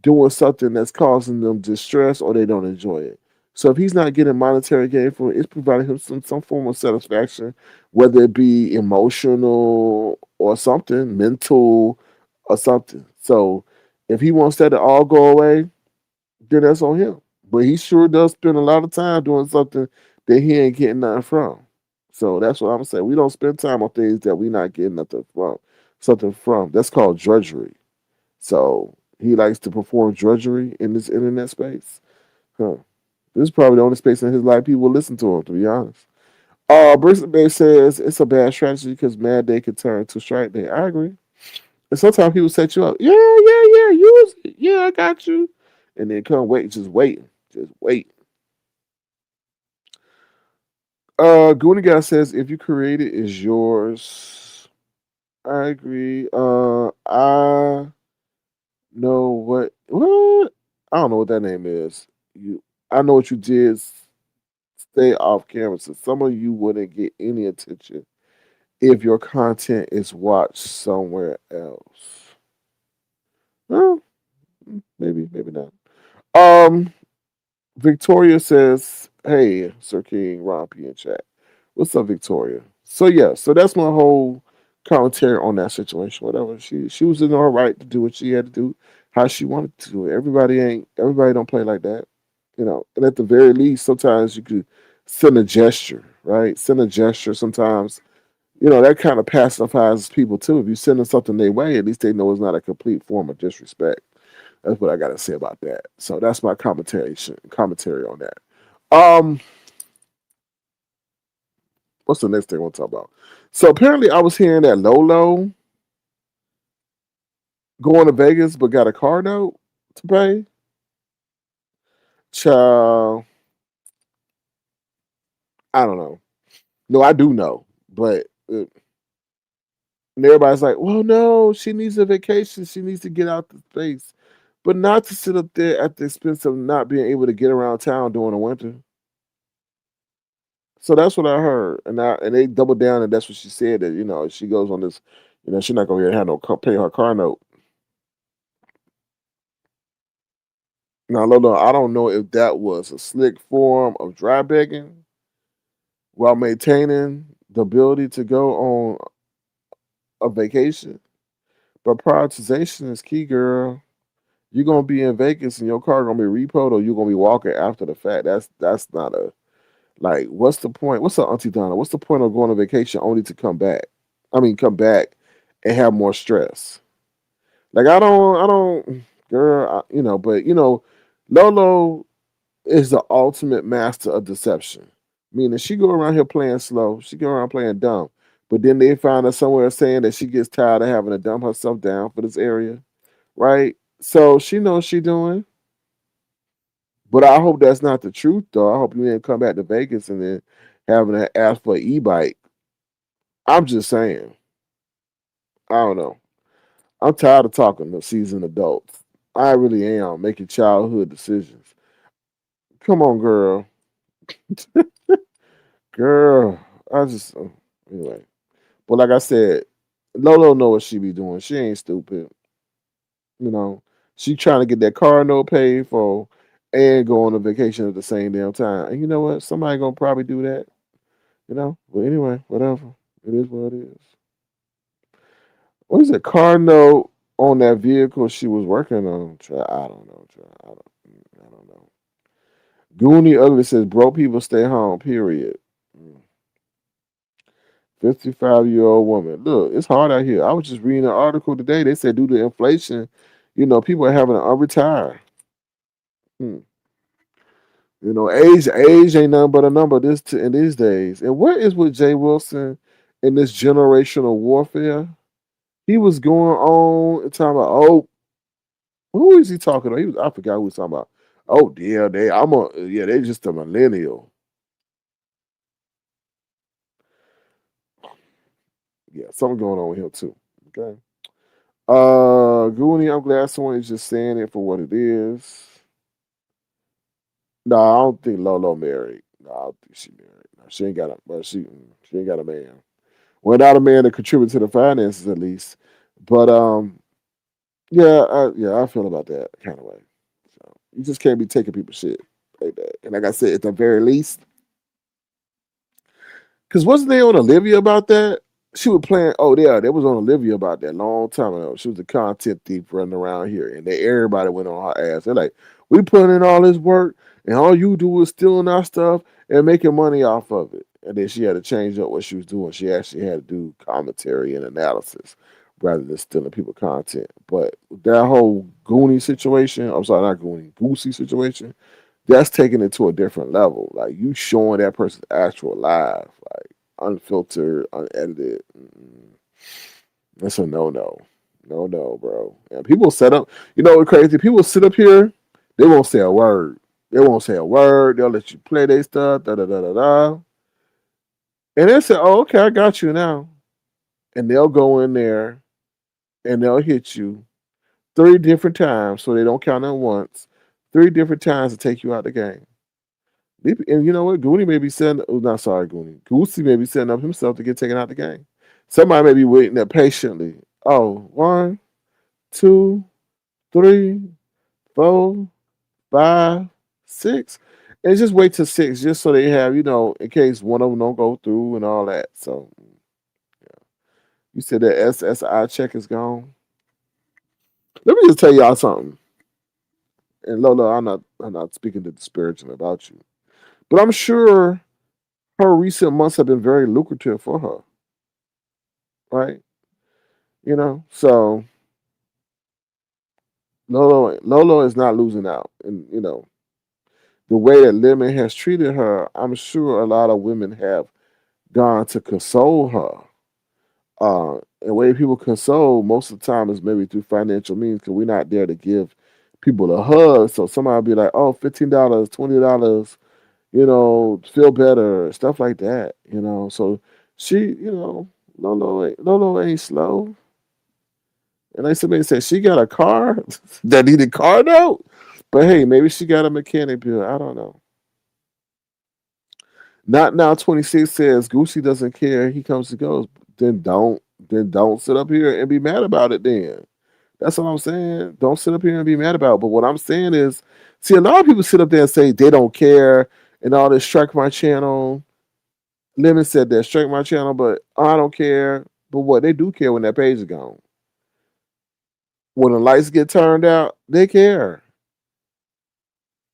doing something that's causing them distress or they don't enjoy it. So if he's not getting monetary gain from it, it's providing him some form of satisfaction, whether it be emotional or something, mental or something. So if he wants that to all go away, then that's on him. But he sure does spend a lot of time doing something that he ain't getting nothing from. So that's what I'm saying. We don't spend time on things that we not getting nothing from. Something from. That's called drudgery. So he likes to perform drudgery in this internet space. Huh. This is probably the only space in his life people will listen to him, to be honest. Brisbane Bay says it's a bad strategy because Mad Day can turn to Strike Day. I agree. And sometimes people set you up. Yeah, use it. Yeah, I got you. And then come wait, just waiting. Just wait. Goonie Guy says if you create it, it's yours. I agree. I know what? I don't know what that name is. You, I know what you did. Stay off camera. So some of you wouldn't get any attention if your content is watched somewhere else. Well, maybe, maybe not. Um, Victoria says, "Hey, Sir King, Ron P in chat. What's up, Victoria?" So yeah, so that's my whole commentary on that situation. Whatever, she was in her right to do what she had to do, how she wanted to do it. Everybody don't play like that, you know. And at the very least, sometimes you could send a gesture, right? Send a gesture. Sometimes, you know, that kind of pacifies people too. If you send them something their way, at least they know it's not a complete form of disrespect. That's what I got to say about that. So that's my commentary on that. Um, what's the next thing I want to talk about? So apparently, I was hearing that Lolo going to Vegas but got a car note to pay. Child, I don't know. No, I do know, but and everybody's like, "Well, no, she needs a vacation. She needs to get out the space, but not to sit up there at the expense of not being able to get around town during the winter." So that's what I heard, and they doubled down, and that's what she said that she goes on this, she's not gonna have no pay her car note. Now, Lolo, I don't know if that was a slick form of dry begging while maintaining the ability to go on a vacation, but prioritization is key, girl. You're gonna be in Vegas and your car gonna be repoed, or you're gonna be walking after the fact. That's not a like. What's the point? What's up, Auntie Donna? What's the point of going on vacation only to come back? I mean, come back and have more stress. Like I don't, girl. But Lolo is the ultimate master of deception. Meaning she go around here playing slow, she go around playing dumb, but then they find her somewhere saying that she gets tired of having to dumb herself down for this area, right? So she knows she doing. But I hope that's not the truth, though. I hope you didn't come back to Vegas and then having to ask for an e-bike. I'm just saying. I don't know. I'm tired of talking to seasoned adults. I really am making childhood decisions. Come on, girl. Girl. I just anyway. But like I said, Lolo know what she be doing. She ain't stupid. You know. She trying to get that car note paid for and go on a vacation at the same damn time. And you know what? Somebody gonna probably do that. But anyway, whatever. It is what it is. What is it? Car note on that vehicle she was working on. I don't know. I don't know. Goonie Ugly says broke people stay home. Period. 55-year-old woman. Look, it's hard out here. I was just reading an article today. They said due to inflation, people are having to unretire. Hmm. Age ain't nothing but a number in these days. And what is with Jay Wilson in this generational warfare? He was going on and talking about, oh, who is he talking about? I forgot who he was talking about. Oh, yeah, they just a millennial. Yeah, something going on with him too. Okay. Goonie, I'm glad someone is just saying it for what it is. No, I don't think Lolo married. No, I don't think she married. No, she ain't got a well, she ain't got a man. Well, not a man to contribute to the finances at least. But yeah, I feel about that kind of way. So you just can't be taking people's shit like that. And like I said, at the very least, because wasn't they on Olivia about that? She was playing. Oh, yeah, they was on Olivia about that long time ago. She was a content thief running around here, and everybody went on her ass. They're like, "We put in all this work, and all you do is stealing our stuff and making money off of it." And then she had to change up what she was doing. She actually had to do commentary and analysis rather than stealing people content. But that whole Goonie situation, I'm sorry, not Goonie, Boosie situation, that's taking it to a different level. Like you showing that person's actual life, like unfiltered, unedited. That's a no, bro. And people set up. You know what crazy? People sit up here. They won't say a word. They won't say a word. They'll let you play their stuff. Da da da da da. And they say, "Oh, okay, I got you now." And they'll go in there and they'll hit you 3 different times, so they don't count it once. Three different times to take you out the game. And you know what? Goonie may be setting. Oh, not sorry, Goonie. Goosey may be setting up himself to get taken out the game. Somebody may be waiting there patiently. Oh, one, two, three, four, five, six, and just wait till six, just so they have, in case one of them don't go through and all that. So you said that SSI check is gone. Let me just tell y'all something. And Lola, I'm not speaking to disparaging about you, but I'm sure her recent months have been very lucrative for her, right? So Lolo is not losing out, and the way that Lemon has treated her, I'm sure a lot of women have gone to console her. And the way people console most of the time is maybe through financial means because we're not there to give people a hug. So somebody will be like, oh, $15, $20, feel better, stuff like that. So she, Lolo ain't slow. And like somebody said, she got a car that needed car note. But hey, maybe she got a mechanic bill. I don't know. Not now 26 says Gucci doesn't care, he comes and goes. Then don't sit up here and be mad about it then. That's what I'm saying. Don't sit up here and be mad about it. But what I'm saying is, see, a lot of people sit up there and say they don't care and all this strike my channel. Lemon said that strike my channel, but I don't care. But what they do care when that page is gone. When the lights get turned out, they care.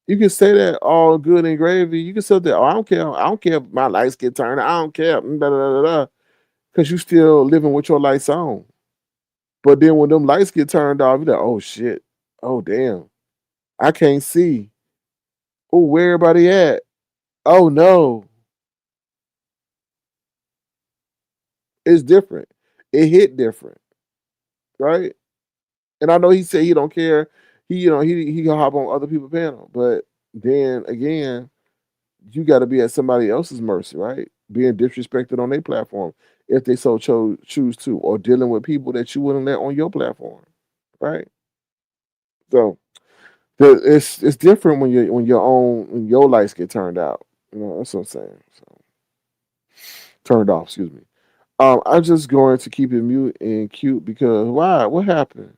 You can say that all good and gravy. You can say that, oh, I don't care. I don't care if my lights get turned. I don't care. Because you still living with your lights on. But then when them lights get turned off, you're like, oh shit. Oh damn. I can't see. Oh, where everybody at? Oh no. It's different. It hit different. Right? And I know he said he don't care. He can hop on other people's panel. But then again, you got to be at somebody else's mercy, right? Being disrespected on their platform if they so choose to, or dealing with people that you wouldn't let on your platform, right? So it's different when your lights get turned out. That's what I'm saying. So turned off, excuse me. I'm just going to keep it mute and cute because why? What happened?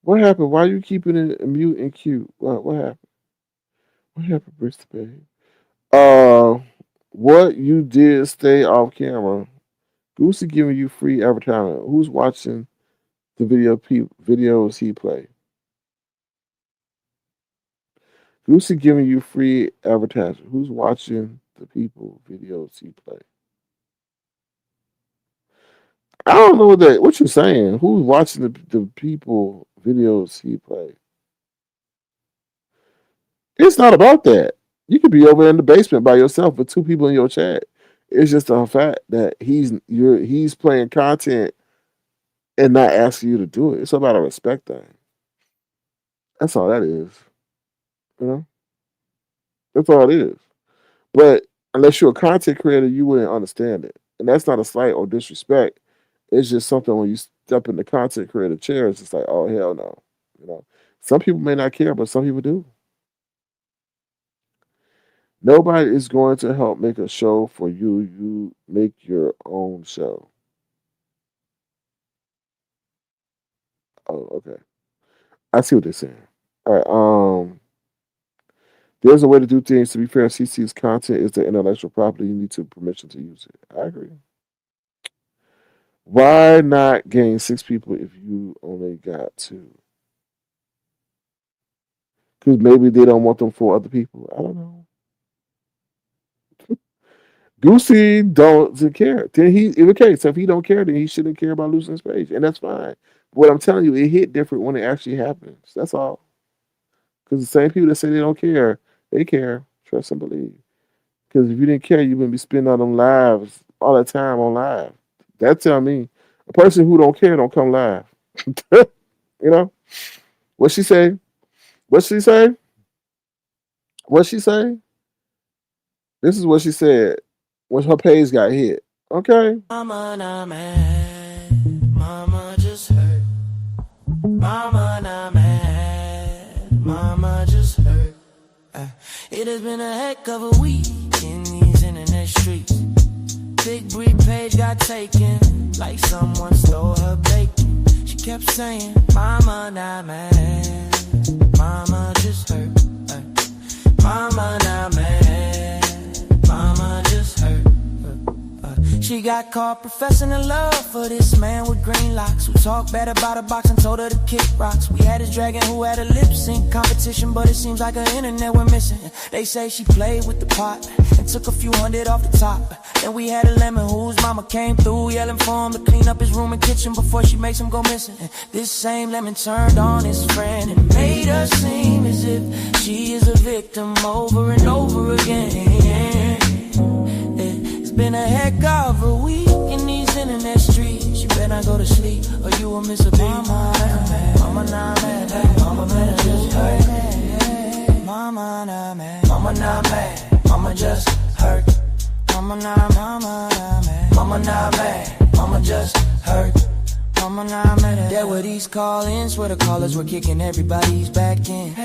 What happened? Why are you keeping it mute and cute? What happened? What happened, Bristol baby? Uh, what you did stay off camera. Goosey giving you free advertisement. Who's watching the videos he play? Goosey giving you free advertisement. Who's watching the people videos he play? I don't know what you're saying. Who's watching the people videos he play? It's not about that. You could be over in the basement by yourself with two people in your chat. It's just a fact that he's playing content and not asking you to do it. It's about a respect thing. That's all that is. You know, that's all it is. But unless you're a content creator, you wouldn't understand it. And that's not a slight or disrespect. It's just something when you step in the content creator chair, it's just like, oh hell no. You know, some people may not care, but some people do. Nobody is going to help make a show for you. You make your own show. Oh, okay. I see what they're saying. All right. There's a way to do things. To be fair, CC's content is the intellectual property. You need to permission to use it. I agree. Why not gain six people if you only got two? Because maybe they don't want them for other people. I don't know. Goosey doesn't care. Then if he don't care, then he shouldn't care about losing his page, and that's fine. What I'm telling you, it hit different when it actually happens. That's all. Because the same people that say they don't care, they care. Trust and believe. Because if you didn't care, you wouldn't be spending all them lives all that time on live. That tell me a person who don't care don't come live. you know what she say? What she say? What she say? This is what she said when her page got hit. Okay. Mama not mad, mama just hurt. Mama not mad, mama just hurt. It has been a heck of a week in these internet streets. Big Bree page got taken, like someone stole her bacon. She kept saying, Mama not mad, Mama just hurt. Mama not mad, Mama just hurt. She got caught professing her love for this man with green locks, who talked bad about her box and told her to kick rocks. We had this dragon who had a lip sync competition, but it seems like her internet went missing. They say she played with the pot and took a few hundred off the top. Then we had a lemon whose mama came through yelling for him to clean up his room and kitchen before she makes him go missing. This same lemon turned on his friend and made her seem as if she is a victim over and over again. It's been a heck of a week in these internet streets. You better not go to sleep or you will miss a beat. Mama not mad, Mama not mad, Mama better just hurt. Mama not mad, Mama not mad, Mama just hurt. Mama not mad, Mama not mad, Mama just hurt. Mama not mad. There were these call-ins where the callers were kicking everybody's back in.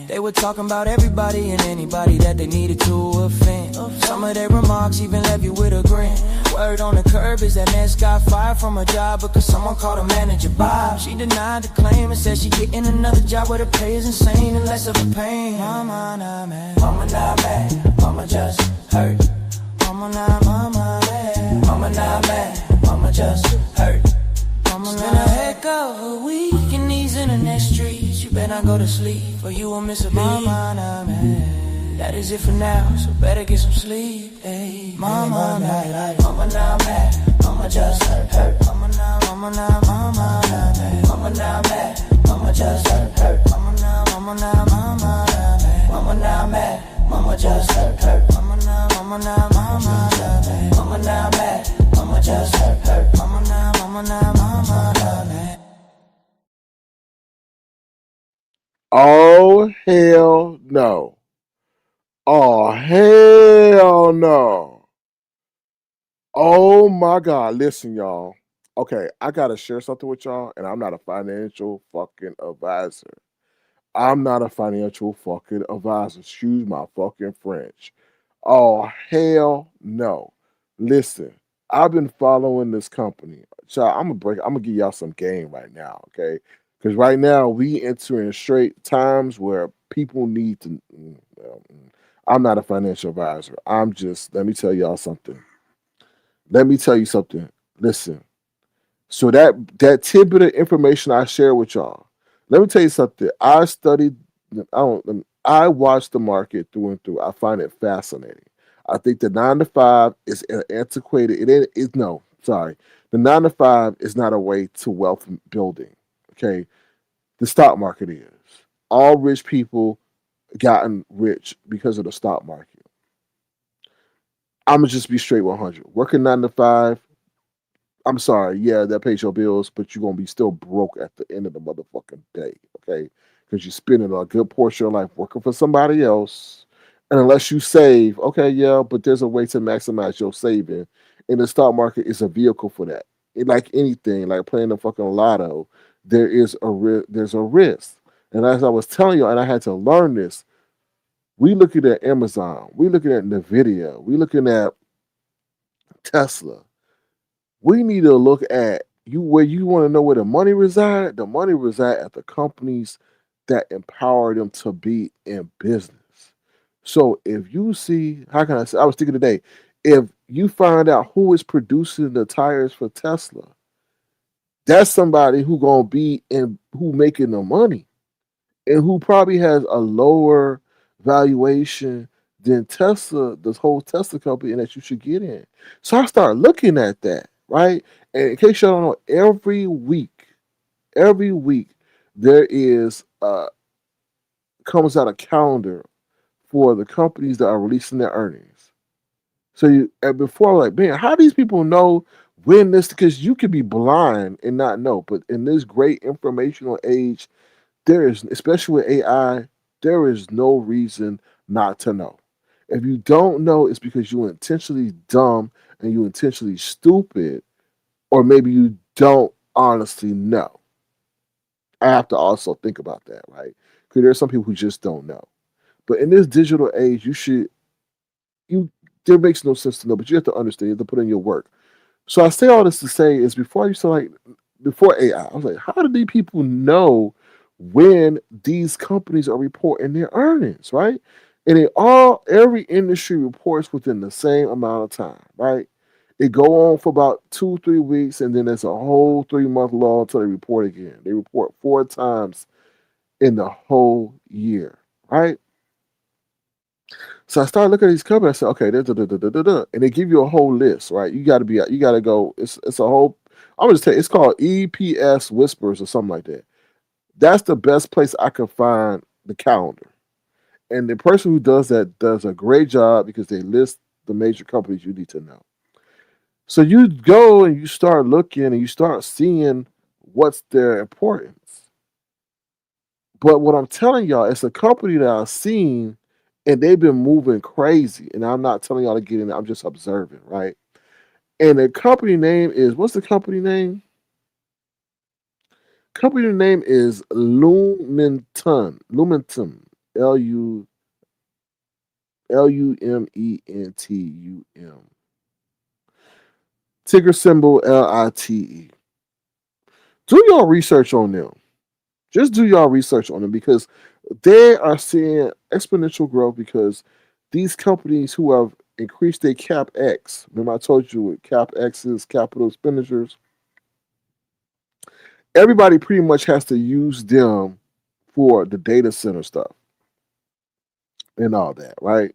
They were talking about everybody and anybody that they needed to offend. Some of their remarks even left you with a grin. Word on the curb is that Ness got fired from her job because someone called her manager Bob. She denied the claim and said she getting another job where the pay is insane and less of a pain. Mama not mad, Mama not mad, Mama just hurt. Mama not mad, Mama not mad, Mama just hurt. It's been a heck of a week in these internet streets. You better not go to sleep or you will miss a beat. Mama not mad, that is it for now, so better get some sleep. Hey, Mama not mad, Mama not mad, Mama just hurt. Mama not mad, Mama not mad, Mama just hurt. Mama not mad, Mama not mad, Mama just hurt. Mama not mad, Mama not mad, Mama just hurt. Mama not mad. Oh, hell no. Oh, hell no. Oh, my God. Listen, y'all. Okay, I got to share something with y'all, and I'm not a financial fucking advisor. I'm not a financial fucking advisor. Excuse my fucking French. Oh, hell no. Listen, I've been following this company. So I'm gonna give y'all some game right now, okay? Because right now we entering straight times where people need to I'm not a financial advisor. I'm just let me tell y'all something. Let me tell you something. Listen. So that tidbit of information I share with y'all. Let me tell you something. I studied. I watch the market through and through. I find it fascinating. I think the 9 to 5 is antiquated. It is no. Sorry, the 9 to 5 is not a way to wealth building. Okay, the stock market is. All rich people gotten rich because of the stock market. I'm gonna just be straight 100. Working 9 to 5. I'm sorry, yeah, that pays your bills, but you're gonna be still broke at the end of the motherfucking day, okay? Because you're spending a good portion of your life working for somebody else. And unless you save, okay, yeah, but there's a way to maximize your saving. And the stock market is a vehicle for that. Like anything, like playing the fucking lotto, there's a risk. And as I was telling you, and I had to learn this, we looking at Amazon, we looking at Nvidia, we looking at Tesla. We need to look at you where you want to know where the money reside. The money reside at the companies that empower them to be in business. So if you see, how can I say? I was thinking today, if you find out who is producing the tires for Tesla, that's somebody who gonna be in who making the money and who probably has a lower valuation than Tesla, this whole Tesla company, and that you should get in. So I start looking at that, right? And in case you don't know, every week there is comes out a calendar for the companies that are releasing their earnings. So and before, like, man, how do these people know when this? Because you could be blind and not know. But in this great informational age, there is, especially with AI, there is no reason not to know. If you don't know, it's because you're intentionally dumb and you intentionally stupid, or maybe you don't honestly know. I have to also think about that, right? Because there are some people who just don't know. But in this digital age, you there makes no sense to know, but you have to understand, you have to put in your work. So I say all this to say is before I used to like before AI, I was like, how do these people know when these companies are reporting their earnings, right? And it all every industry reports within the same amount of time, right? It go on for about 2, 3 weeks, and then there's a whole 3 month law until they report again. They report 4 times in the whole year, right? So I started looking at these companies. I said, okay, and they give you a whole list, right? You got to go. It's a whole. I'm gonna just tell you, it's called EPS Whispers or something like that. That's the best place I could find the calendar. And the person who does that does a great job because they list the major companies you need to know. So you go and you start looking and you start seeing what's their importance. But what I'm telling y'all, it's a company that I've seen and they've been moving crazy. And I'm not telling y'all to get in, I'm just observing, right? And the company name is what's the company name? Company name is Lumentum. Lumentum. Lumentum. Ticker symbol LITE. Do your research on them. Just do your research on them because they are seeing exponential growth because these companies who have increased their CapEx. Remember, I told you what CapEx is, capital expenditures. Everybody pretty much has to use them for the data center stuff and all that, right?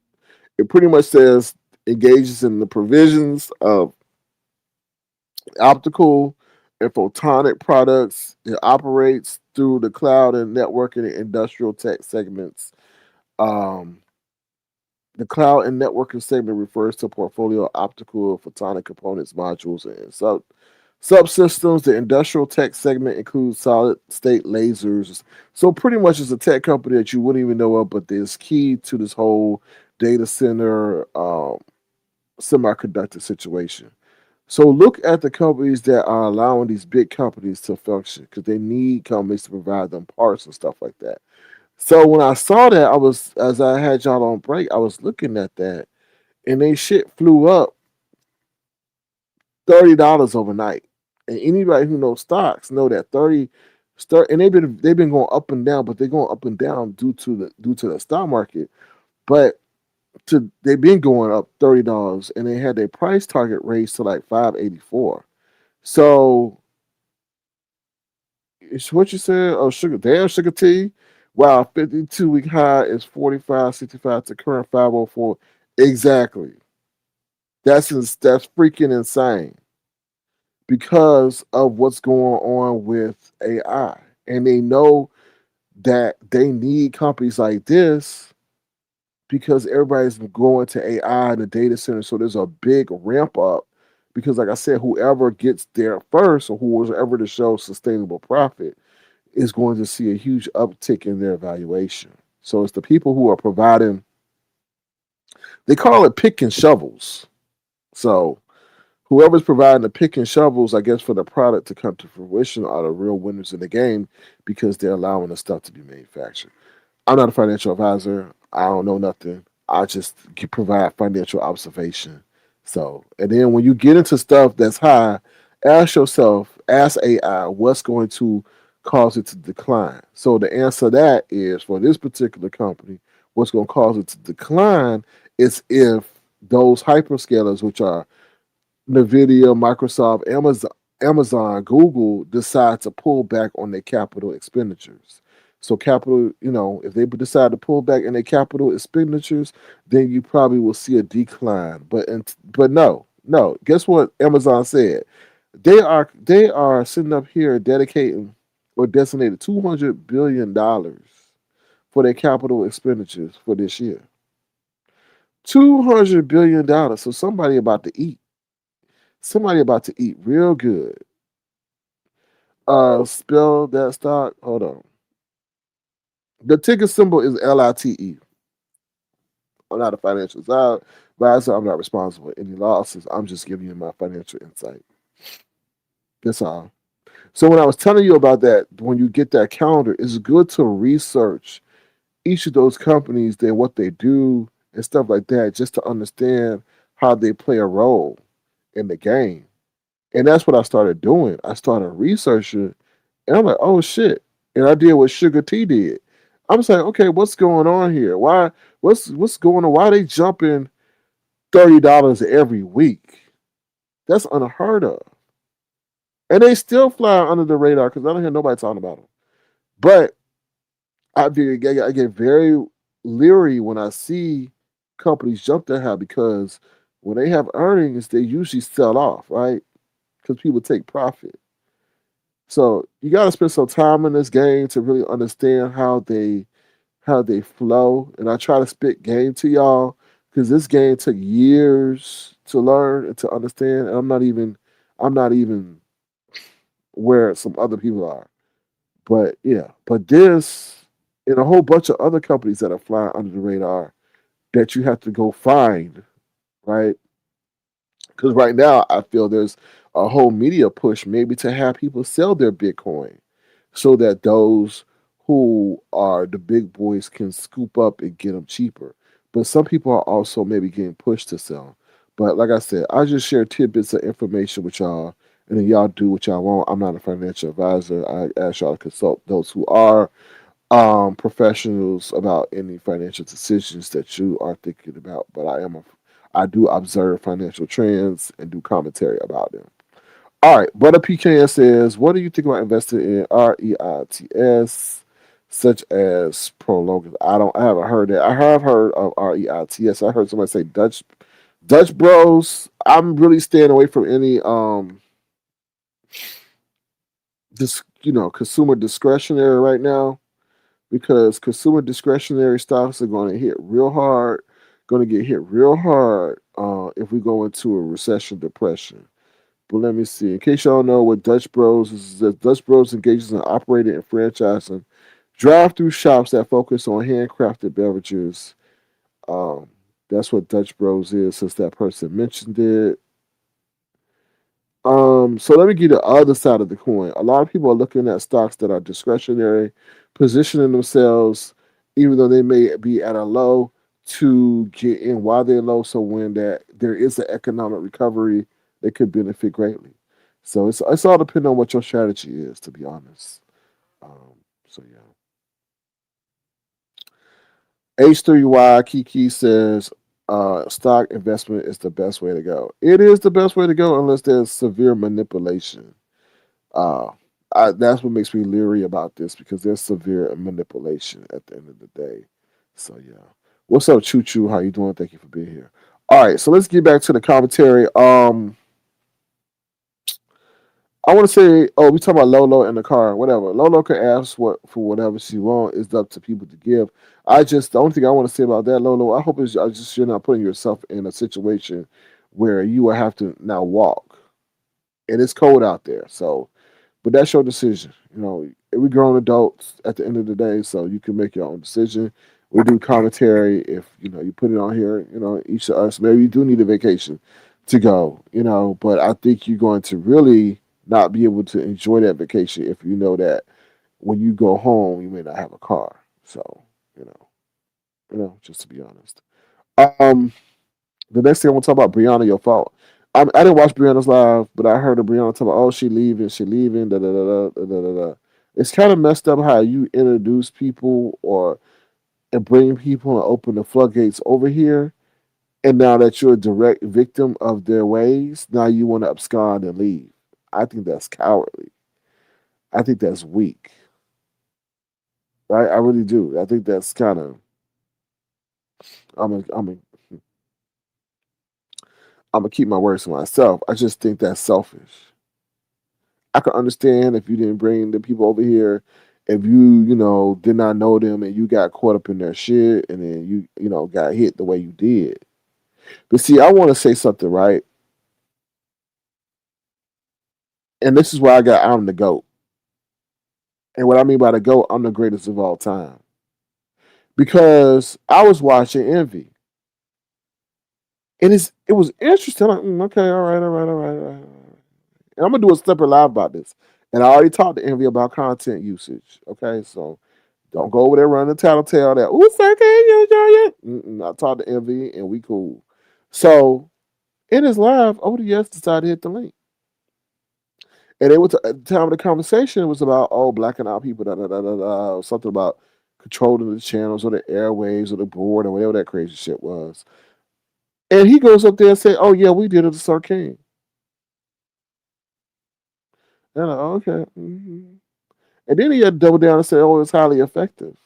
It pretty much says engages in the provisions of optical and photonic products. It operates through the cloud and networking and industrial tech segments. Um, the cloud and networking segment refers to a portfolio of optical photonic components, modules, and subsystems. The industrial tech segment includes solid state lasers. So pretty much it's a tech company that you wouldn't even know of, but is key to this whole data center semiconductor situation. So look at the companies that are allowing these big companies to function because they need companies to provide them parts and stuff like that. So when I saw that, I was as I had y'all on break, I was looking at that, and they shit flew up $30 overnight. And anybody who knows stocks know that 30 start and they've been going up and down, but they're going up and down due to the stock market. But they've been going up $30 and they had their price target raised to like 584. So it's what you said. Oh, sugar tea. Wow, 52-week high is 45.65 to current 504. Exactly. That's freaking insane because of what's going on with AI. And they know that they need companies like this because everybody's going to AI in the data center. So there's a big ramp up because, like I said, whoever gets there first or whoever to show sustainable profit is going to see a huge uptick in their valuation. So it's the people who are providing, they call it pick and shovels. So whoever's providing the pick and shovels, I guess, for the product to come to fruition are the real winners in the game because they're allowing the stuff to be manufactured. I'm not a financial advisor. I don't know nothing. I just provide financial observation. So, and then when you get into stuff that's high, ask yourself, ask AI, what's going to cause it to decline? So the answer to that is for this particular company, what's going to cause it to decline is if those hyperscalers, which are Nvidia, Microsoft, Amazon, Google decide to pull back on their capital expenditures. So capital, if they decide to pull back in their capital expenditures, then you probably will see a decline. But no. Guess what Amazon said? They are sitting up here dedicating or designated $200 billion for their capital expenditures for this year. $200 billion. So somebody about to eat. Somebody about to eat real good. Spell that stock. Hold on. The ticker symbol is LITE. I'm not a financial advisor. I'm not responsible for any losses. I'm just giving you my financial insight. That's all. So when I was telling you about that, when you get that calendar, it's good to research each of those companies, then what they do and stuff like that, just to understand how they play a role in the game. And that's what I started doing. I started researching, and I'm like, oh shit. And I did what Sugar T did. I'm saying, okay, what's going on here? Why? What's going on? Why are they jumping $30 every week? That's unheard of. And they still fly under the radar because I don't hear nobody talking about them. But I get very leery when I see companies jump that high because when they have earnings, they usually sell off, right? Because people take profit. So you got to spend some time in this game to really understand how they flow. And I try to spit game to y'all because this game took years to learn and to understand. And I'm not even where some other people are. But yeah, but this and a whole bunch of other companies that are flying under the radar that you have to go find, right? Because right now I feel there's a whole media push maybe to have people sell their Bitcoin so that those who are the big boys can scoop up and get them cheaper. But some people are also maybe getting pushed to sell. But like I said, I just share tidbits of information with y'all, and then y'all do what y'all want. I'm not a financial advisor. I ask y'all to consult those who are professionals about any financial decisions that you are thinking about. But I do observe financial trends and do commentary about them. All right, Brother PKN says, what do you think about investing in REITs such as Prolonged? I haven't heard that. I have heard of REITs. I heard somebody say Dutch Bros. I'm really staying away from any consumer discretionary right now because consumer discretionary stocks are going to hit real hard, going to get hit real hard if we go into a recession depression. But let me see. In case y'all know what Dutch Bros is, Dutch Bros engages in operating and franchising drive-through shops that focus on handcrafted beverages. Um, that's what Dutch Bros is, since that person mentioned it. So let me give you the other side of the coin. A lot of people are looking at stocks that are discretionary, positioning themselves, even though they may be at a low, to get in while they're low. So when that there is an economic recovery, they could benefit greatly. So it's all depending on what your strategy is, to be honest. So yeah. H3Y Kiki says stock investment is the best way to go. It is the best way to go unless there's severe manipulation. Uh, that's what makes me leery about this because there's severe manipulation at the end of the day. So yeah. What's up, Choo Choo? How you doing? Thank you for being here. All right, so let's get back to the commentary. I want to say, oh, we talk about Lolo in the car, whatever. Lolo can ask what for whatever she wants. It's up to people to give. The only thing I want to say about that, Lolo, I hope is I just you're not putting yourself in a situation where you will have to now walk, and it's cold out there. So, but that's your decision. We grown adults at the end of the day, so you can make your own decision. We do commentary if you put it on here. Each of us maybe you do need a vacation to go. But I think you're going to really not be able to enjoy that vacation if you know that when you go home you may not have a car. So just to be honest. Um, the next thing I want to talk about Brianna, your fault. I didn't watch Brianna's live, but I heard of Brianna talk about, oh, she leaving, da da da da da da da. It's kind of messed up how you introduce people or and bring people and open the floodgates over here, and now that you're a direct victim of their ways, now you want to abscond and leave. I think that's cowardly. I think that's weak. Right? I really do. I think that's kind of. I'm gonna keep my words to myself. I just think that's selfish. I can understand if you didn't bring the people over here, if you did not know them and you got caught up in their shit and then you got hit the way you did. But see, I want to say something, right? And this is why I'm the GOAT. And what I mean by the GOAT, I'm the greatest of all time. Because I was watching Envy. And it was interesting. Like, okay, all right, all right, all right, all right. And I'm gonna do a separate live about this. And I already talked to Envy about content usage. Okay, so Don't go over there running the tattletale that, ooh, sir, can you? I talked to Envy and we cool. So in his live, ODS decided to hit the link. And it was at the time of the conversation, it was about, oh, blacking out people, something about controlling the channels or the airwaves or the board or whatever that crazy shit was. And he goes up there and say, oh, yeah, we did it to Sir King. And I'm like, okay. Mm-hmm. And then he had to double down and say, oh, it's highly effective.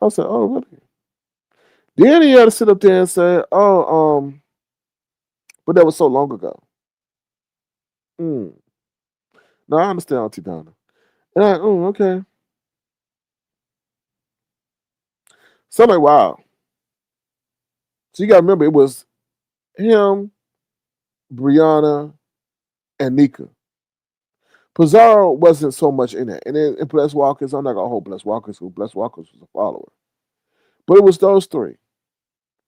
I said, oh, really? Then he had to sit up there and say, oh, but that was so long ago. Mm. No, I understand, Auntie Donna. And I'm like, oh, okay. So I'm like, wow. So you got to remember, it was him, Brianna, and Nika. Pizarro wasn't so much in it. And then in Bless Walkers, I'm not going to hold Bless Walkers because Bless Walkers was a follower. But it was those three,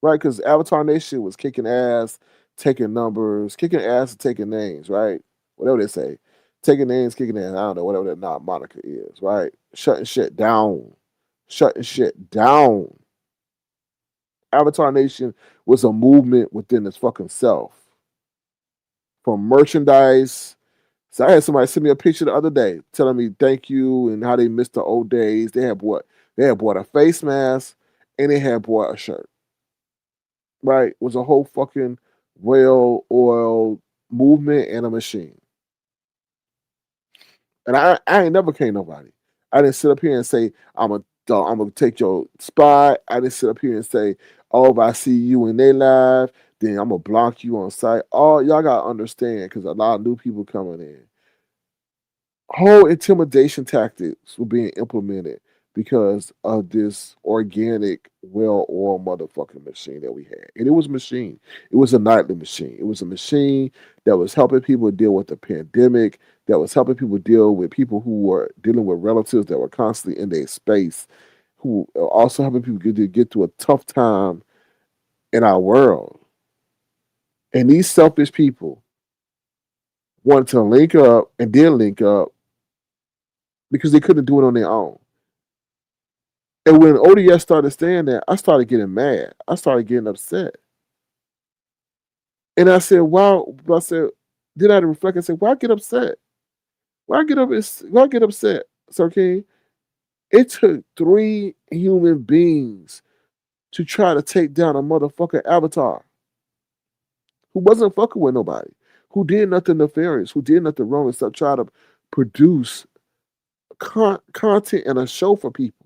right? Because Avatar Nation was kicking ass, taking numbers, kicking ass and taking names, right? Whatever they say. Taking names, kicking ass, I don't know, whatever that moniker is, right? Shutting shit down. Shutting shit down. Avatar Nation was a movement within its fucking self. From merchandise. So I had somebody send me a picture the other day telling me thank you and how they missed the old days. They had bought a face mask and they had bought a shirt. Right? It was a whole fucking well-oiled movement and a machine. And I ain't never came nobody. I didn't sit up here and say I'm gonna take your spot. I didn't sit up here and say, oh, if I see you in their live, then I'm gonna block you on site. Oh, y'all gotta understand because a lot of new people coming in. Whole intimidation tactics were being implemented because of this organic, well-oiled motherfucking machine that we had. And it was a machine. It was a nightly machine. It was a machine that was helping people deal with the pandemic, that was helping people deal with people who were dealing with relatives that were constantly in their space, who also helping people get through a tough time in our world. And these selfish people wanted to link up and did link up because they couldn't do it on their own. And when ODS started saying that, I started getting mad. I started getting upset. And I said, wow. I said, then I had to reflect and say, why get upset? Why get upset, Sir King? It took 3 human beings to try to take down a motherfucking avatar who wasn't fucking with nobody, who did nothing nefarious, who did nothing wrong except try to produce content and a show for people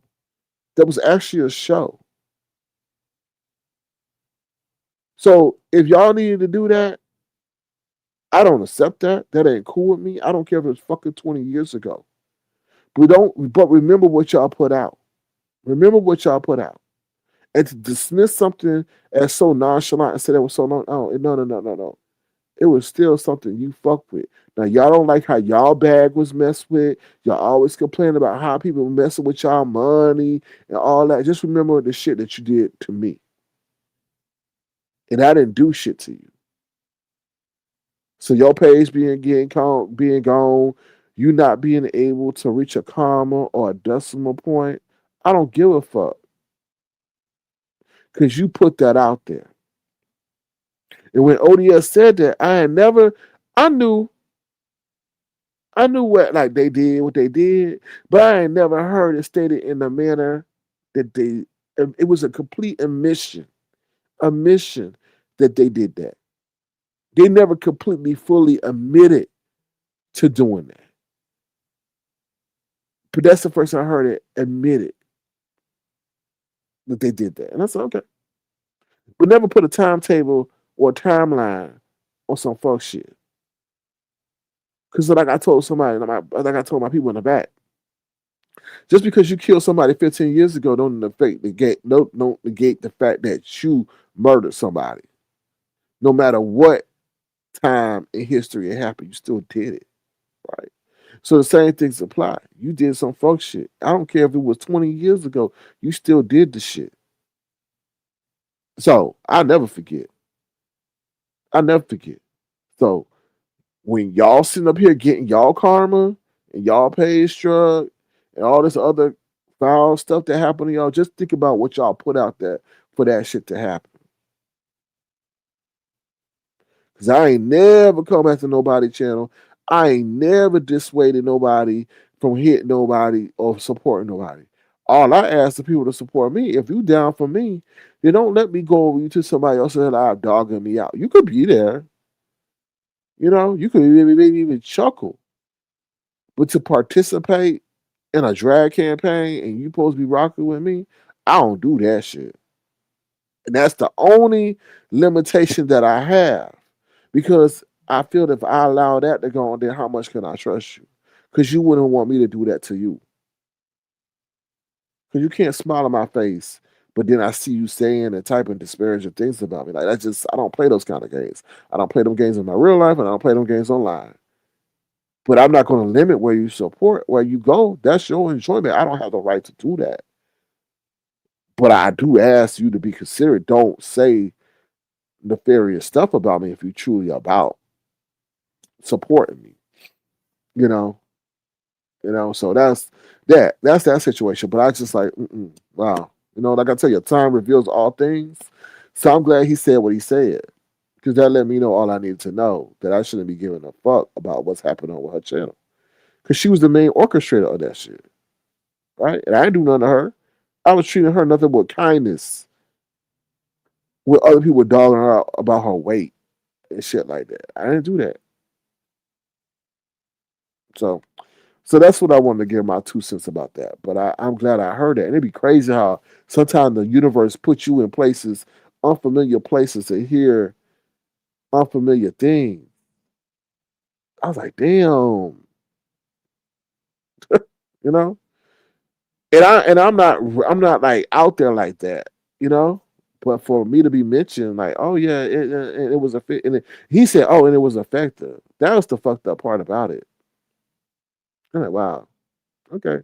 that was actually a show. So if y'all needed to do that, I don't accept that. That ain't cool with me. I don't care if it was fucking 20 years ago. But remember what y'all put out. Remember what y'all put out. And to dismiss something as so nonchalant and say that was so long, oh, no. It was still something you fuck with. Now y'all don't like how y'all bag was messed with. Y'all always complain about how people were messing with y'all money and all that. Just remember the shit that you did to me. And I didn't do shit to you. So your page being gone, you not being able to reach a comma or a decimal point, I don't give a fuck. Because you put that out there. And when ODS said that, I knew what like they did, what they did, but I ain't never heard it stated in the manner that it was a complete admission that they did that. They never completely fully admitted to doing that. But that's the first time I heard it admitted that they did that. And I said, okay. But never put a timetable or a timeline on some fuck shit. Because like I told somebody, like I told my people in the back, just because you killed somebody 15 years ago don't negate the fact that you murdered somebody. No matter what time in history it happened, you still did it. Right? So the same things apply. You did some fuck shit. I don't care if it was 20 years ago, you still did the shit. So I never forget. I never forget. So when y'all sitting up here getting y'all karma and y'all pay struck and all this other Foul stuff that happened to y'all, just think about what y'all put out there for that shit to happen. Cause I ain't never come after nobody channel. I ain't never dissuaded nobody from hitting nobody or supporting nobody. All I ask the people to support me. If you down for me, then don't let me go over you to somebody else and live dogging me out. You could be there, you could maybe even chuckle, but to participate in a drag campaign and you supposed to be rocking with me, I don't do that shit. And that's the only limitation that I have. Because I feel that if I allow that to go on, then how much can I trust you? Because you wouldn't want me to do that to you. Because you can't smile on my face, but then I see you saying and typing disparaging things about me. Like that's just I don't play those kind of games. I don't play them games in my real life, and I don't play them games online. But I'm not going to limit where you support, where you go. That's your enjoyment. I don't have the right to do that. But I do ask you to be considerate. Don't say nefarious stuff about me if you truly about supporting me. You know, So that's that. That's that situation. But I just like, wow. Like I tell you, time reveals all things. So I'm glad he said what he said because that let me know all I needed to know that I shouldn't be giving a fuck about what's happening on with her channel because she was the main orchestrator of that shit, right? And I didn't do nothing to her. I was treating her nothing but kindness with other people dogging her out about her weight and shit like that. I didn't do that. So that's what I wanted to give my 2 cents about that. But I'm glad I heard that. And it'd be crazy how sometimes the universe puts you in places, unfamiliar places to hear unfamiliar things. I was like, damn, you know? I'm not like out there like that, you know? But for me to be mentioned, like, oh yeah, it was a fit, and he said, oh, and it was effective. That was the fucked up part about it. I'm like, wow, okay.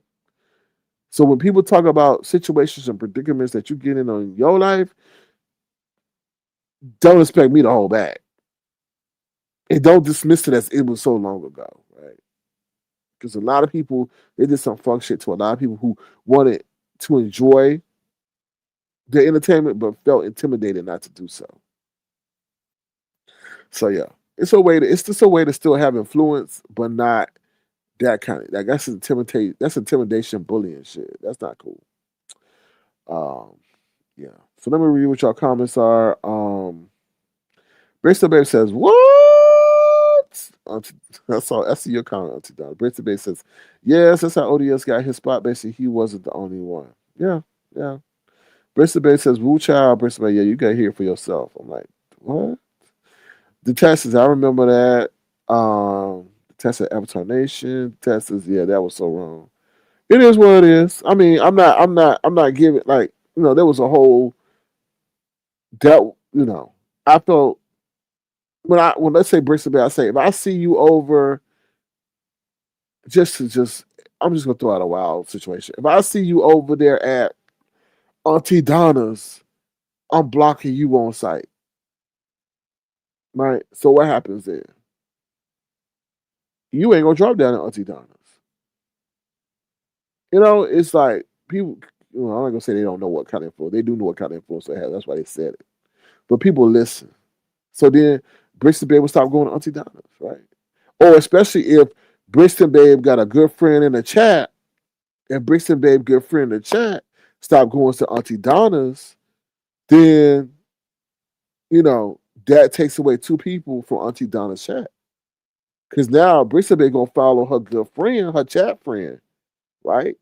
So when people talk about situations and predicaments that you get in on your life, don't expect me to hold back. And don't dismiss it as it was so long ago, right? Because a lot of people, they did some fuck shit to a lot of people who wanted to enjoy the entertainment but felt intimidated not to do so. So yeah, it's just a way to still have influence, but not that kind of like that's intimidation, bullying shit. That's not cool. Um, yeah. So let me read what y'all comments are. Bristol Babe says, what? I see your comment, Auntie Donna. Bristol Babe says, yes, that's how ODS got his spot. Basically, he wasn't the only one. Yeah, yeah. Bristol Babe says, woo child. Bristol Babe, yeah, you got to hear it for yourself. I'm like, what? The testers, I remember that. The test of Avatar Nation. Testers, yeah, that was so wrong. It is what it is. I mean, I'm not giving like, there was a whole that I felt when let's say Bristol Bay, I say if I see you over just I'm just gonna throw out a wild situation. If I see you over there at Auntie Donna's, I'm blocking you on site. Right? So what happens then? You ain't gonna drop down at Auntie Donna's. It's like people I'm not gonna say they don't know what kind of influence. They do know what kind of influence they have. That's why they said it. But people listen. So then Bristol Bay will stop going to Auntie Donna's, right? Or especially if Bristol Babe got a good friend in the chat, and Bristol Babe good friend in the chat stop going to Auntie Donna's, then that takes away 2 people from Auntie Donna's chat. Because now Bristol Babe gonna follow her good friend, her chat friend, right?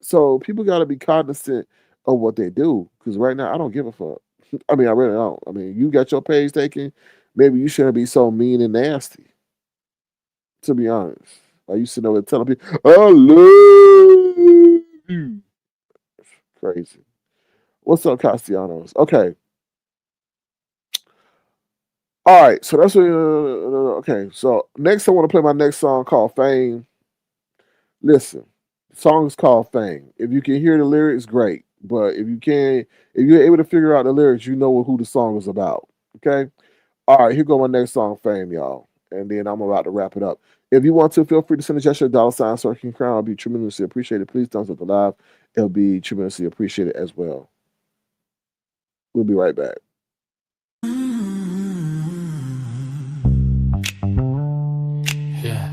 So people gotta be cognizant of what they do. Because right now I don't give a fuck. I mean, I really don't. I mean, you got your page taken. Maybe you shouldn't be so mean and nasty. To be honest, I used to know it telling people, "I love you." Crazy. What's up, Castellanos? Okay. All right. So that's what. Okay. So next, I want to play my next song called "Fame." Listen, the song is called "Fame." If you can hear the lyrics, great. But if you can't, if you're able to figure out the lyrics, you know who the song is about. Okay. All right. Here go my next song, "Fame," y'all, and then I'm about to wrap it up. If you want to, feel free to send a gesture, $sign, Circling Crown. It'll be tremendously appreciated. Please thumbs up the live. It'll be tremendously appreciated as well. We'll be right back. Yeah.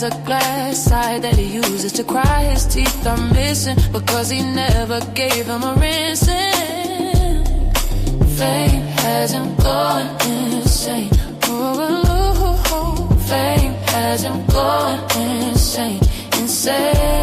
A glass side that he uses to cry. His teeth are missing because he never gave him a rinsing. Fame has him going insane. Oh, fame has him going insane, insane.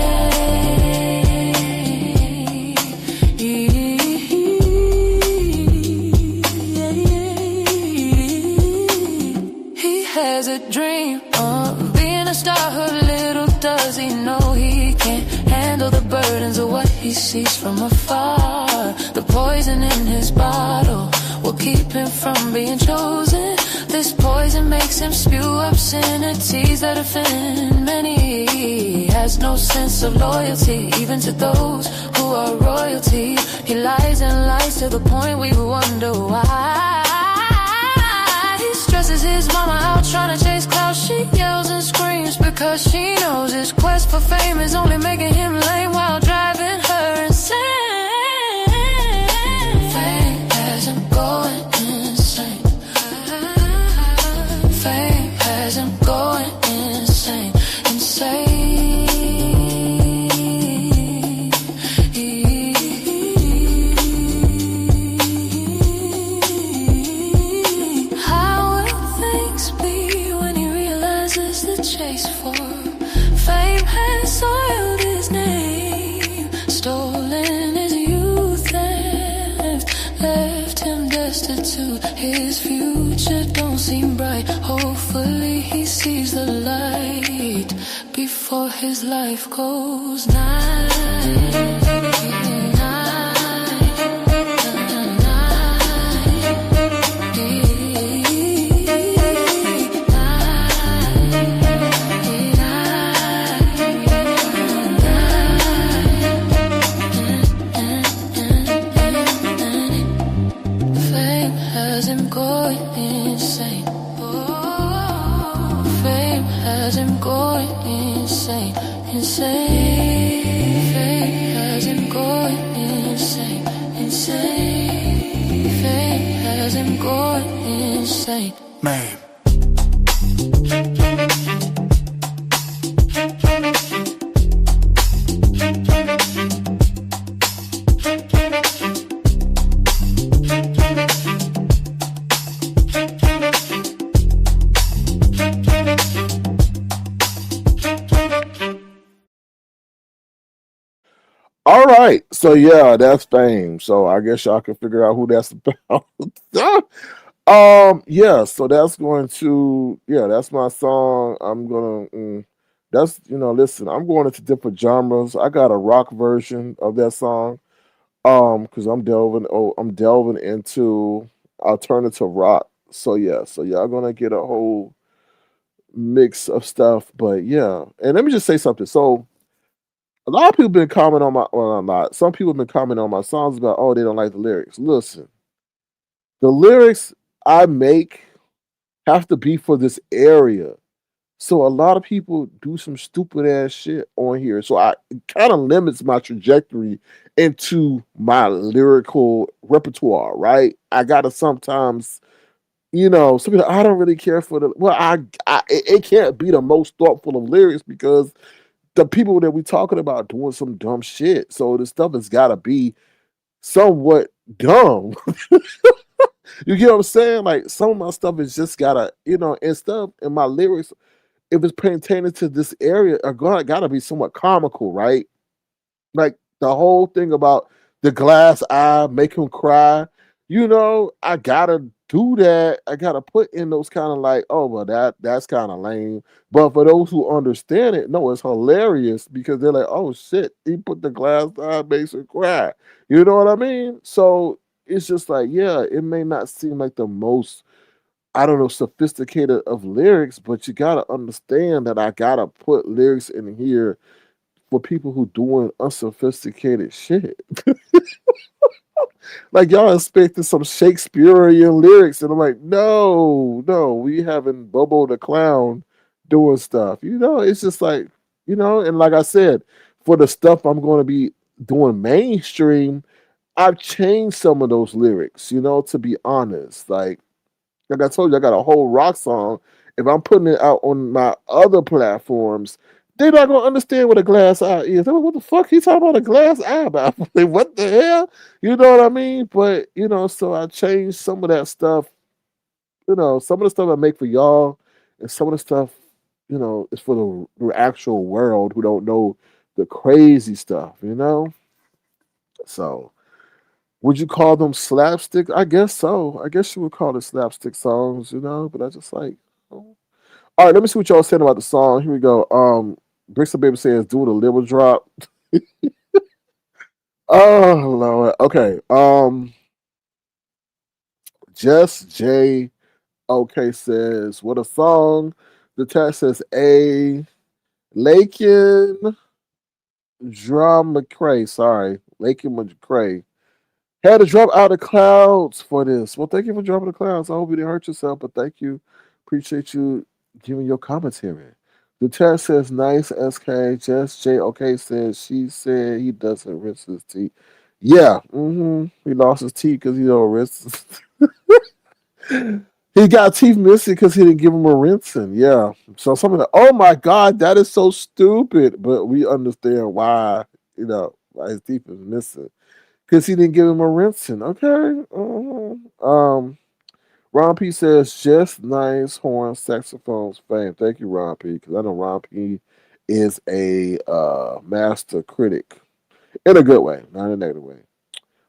He has a dream of being a star, little does he know he can't handle the burdens of what he sees from afar. The poison in his bottle will keep him from being chosen. This poison makes him spew obscenities that offend many. He has no sense of loyalty, even to those who are royalty. He lies and lies to the point we wonder why. He stresses his mama out trying to chase clouds. She yells and screams because she knows his quest for fame is only making him lame while driving her insane. Fame has him going insane. Fame has him going insane, insane. How will things be when he realizes the chase for fame has soiled his name, stolen his youth, and left him destitute? His future don't seem bright. Hopefully he sees the light before his life goes night. Insane, fame has him going insane, insane, fame has him going insane. Man. All right, so yeah, that's Fame. So I guess y'all can figure out who that's about. Yeah, so that's going to, yeah, that's my song. I'm gonna, that's, listen, I'm going into different genres. I got a rock version of that song, because I'm delving into alternative rock. So yeah, so y'all gonna get a whole mix of stuff. But yeah, and let me just say something. So a lot of people been commenting on my, well, not some people have been commenting on my songs about, oh, they don't like the lyrics. Listen, the lyrics I make have to be for this area. So a lot of people do some stupid ass shit on here. So it kind of limits my trajectory into my lyrical repertoire, right? I gotta sometimes, some people, I don't really care for the, well, it can't be the most thoughtful of lyrics because the people that we talking about doing some dumb shit. So the stuff has got to be somewhat dumb. You get what I'm saying? Like some of my stuff is just gotta, and stuff in my lyrics, if it's pertaining to this area, are gotta be somewhat comical, right? Like the whole thing about the glass eye make him cry. I gotta do that. I gotta put in those kind of like, oh well, that's kind of lame. But for those who understand it, no, it's hilarious because they're like, oh shit, he put the glass eye makes her cry. You know what I mean? So it's just like, yeah, it may not seem like the most, I don't know, sophisticated of lyrics, but you gotta understand that I gotta put lyrics in here for people who doing unsophisticated shit. Like y'all expecting some Shakespearean lyrics, and I'm like, no, no, we having Bobo the Clown doing stuff. It's just like, and like I said, for the stuff I'm going to be doing mainstream, I've changed some of those lyrics. To be honest, like I told you, I got a whole rock song. If I'm putting it out on my other platforms, they're not gonna understand what a glass eye is. They're like, what the fuck he talking about a glass eye about? Like, what the hell? You know what I mean? But so I changed some of that stuff. Some of the stuff I make for y'all, and some of the stuff, is for the actual world who don't know the crazy stuff. So would you call them slapstick? I guess so. I guess you would call it slapstick songs, but I just like. Oh. All right, let me see what y'all saying about the song. Here we go. Brixton Baby says, "Do the liver drop." Oh Lord. Okay. Just J. Okay says, "What a song." The text says, "A Lakin Drum McCray." Sorry, Lakin McCray. Had to drop out of the clouds for this. Well, thank you for dropping the clouds. I hope you didn't hurt yourself, but thank you. Appreciate you giving your commentary. The chat says nice SK. Just J okay says she said he doesn't rinse his teeth. Yeah, he lost his teeth because he don't rinse. He got teeth missing because he didn't give him a rinsing. Yeah. So something like, oh my God, that is so stupid. But we understand why, why his teeth is missing. Because he didn't give him a rinsing. Okay. Ron P says, just nice horn saxophones fame. Thank you, Ron P. Because I know Ron P is a master critic in a good way, not in a negative way.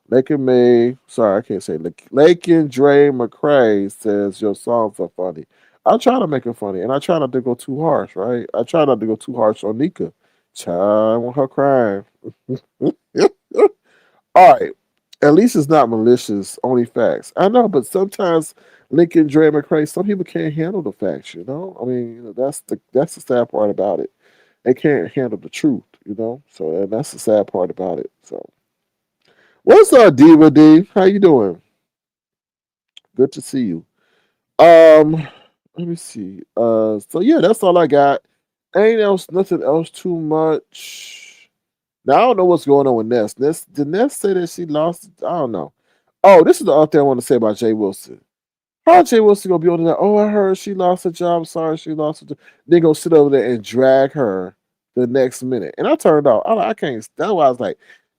Lakin May, sorry, I can't say. Lakin Dre McCray says, your songs are funny. I try to make it funny, and I try not to go too harsh, right? I try not to go too harsh on Nika. Child, I want her crying. All right. At least it's not malicious, only facts. I know, but sometimes Lincoln, Dre, McCray, some people can't handle the facts, I mean, that's the sad part about it. They can't handle the truth, So and that's the sad part about it. So what's up, Diva D? How you doing? Good to see you. Let me see. So yeah, that's all I got. Ain't else nothing else too much. Now I don't know what's going on with Ness. Did Ness say that she lost? I don't know. Oh, this is the other thing I want to say about Jay Wilson. How Jay Wilson gonna be on that? Oh, I heard she lost her job. Sorry, she lost her job. Then go sit over there and drag her the next minute. And I turned off. I can't. That's why I was like,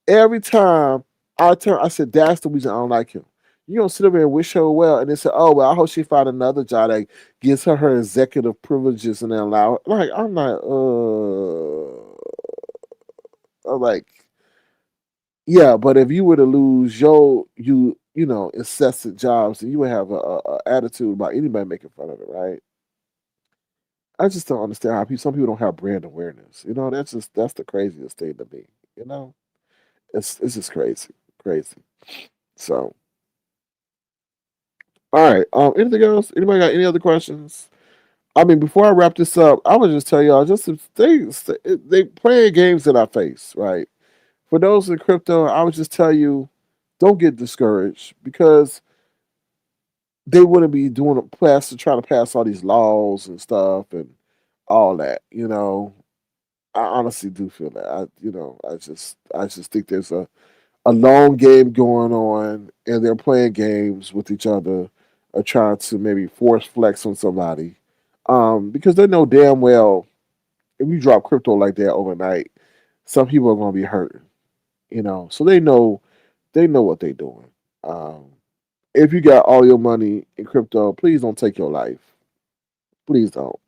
every time I said that's the reason I don't like him. You gonna sit over and wish her well, and then say, oh well, I hope she find another job that gives her executive privileges and then allow. Like I'm like, I'm like, yeah, but if you were to lose incessant jobs, then you would have a attitude about anybody making fun of it, right? I just don't understand how some people don't have brand awareness. That's the craziest thing to me. You know, it's just crazy, crazy. So, all right. Anything else? Anybody got any other questions? I mean, before I wrap this up, I would just tell y'all just they playing games in our face, right? For those in crypto, I would just tell you, don't get discouraged because they wouldn't be doing trying to pass all these laws and stuff and all that. I honestly do feel that. I just think there's a long game going on, and they're playing games with each other, or trying to maybe force flex on somebody, because they know damn well if you drop crypto like that overnight, some people are gonna be hurting. So they know what they're doing. Um, if you got all your money in crypto, please don't take your life. Please don't,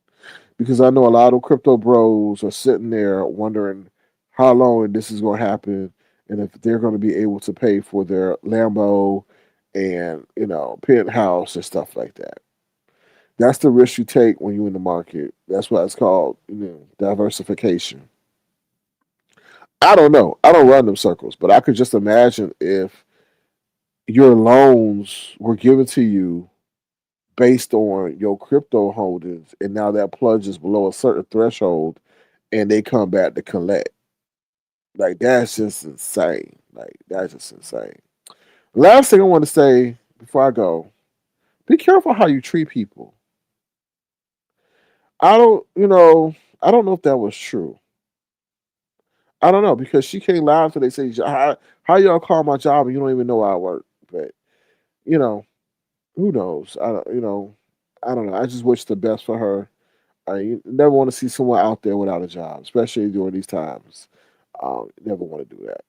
because I know a lot of crypto bros are sitting there wondering how long this is going to happen, and if they're going to be able to pay for their Lambo and penthouse and stuff like that. That's the risk you take when you're in the market. That's why it's called diversification. I don't know. I don't run them circles, but I could just imagine if your loans were given to you based on your crypto holdings, and now that plunges below a certain threshold, and they come back to collect. Like that's just insane. Like that's just insane. Last thing I want to say before I go: be careful how you treat people. I don't, I don't know if that was true. I don't know because she came live after they say how y'all call my job and you don't even know I work. But you know, who knows? I don't know. I just wish the best for her. I never want to see someone out there without a job, especially during these times. Never want to do that.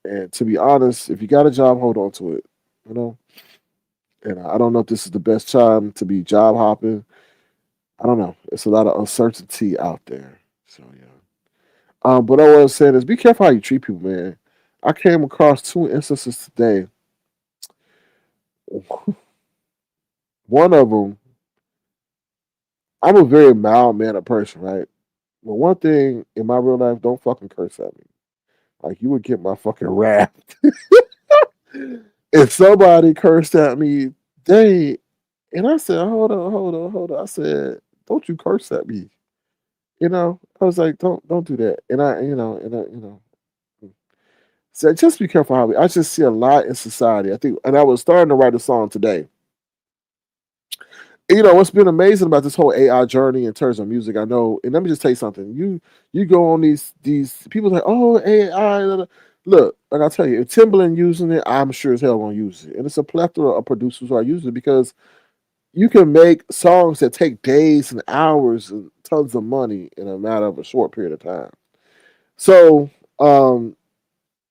And to be honest, if you got a job, hold on to it. You know. And I don't know if this is the best time to be job hopping. I don't know. It's a lot of uncertainty out there. So yeah. But what I was saying is, be careful how you treat people, man. I came across two instances today. One of them, I'm a very mild mannered person, right? But one thing in my real life, don't fucking curse at me. Like you would get my fucking wrath. If somebody cursed at me, they and I said, hold on, hold on, hold on. I said, don't you curse at me. I was like, don't do that. And so just be careful how I just see a lot in society. I think, and I was starting to write a song today. What's been amazing about this whole AI journey in terms of music, I know, and let me just tell you something. You go on these people like, oh, AI. Look, like I tell you, if Timbaland using it, I'm sure as hell gonna use it. And it's a plethora of producers who are using it because you can make songs that take days and hours and tons of money in a matter of a short period of time. So,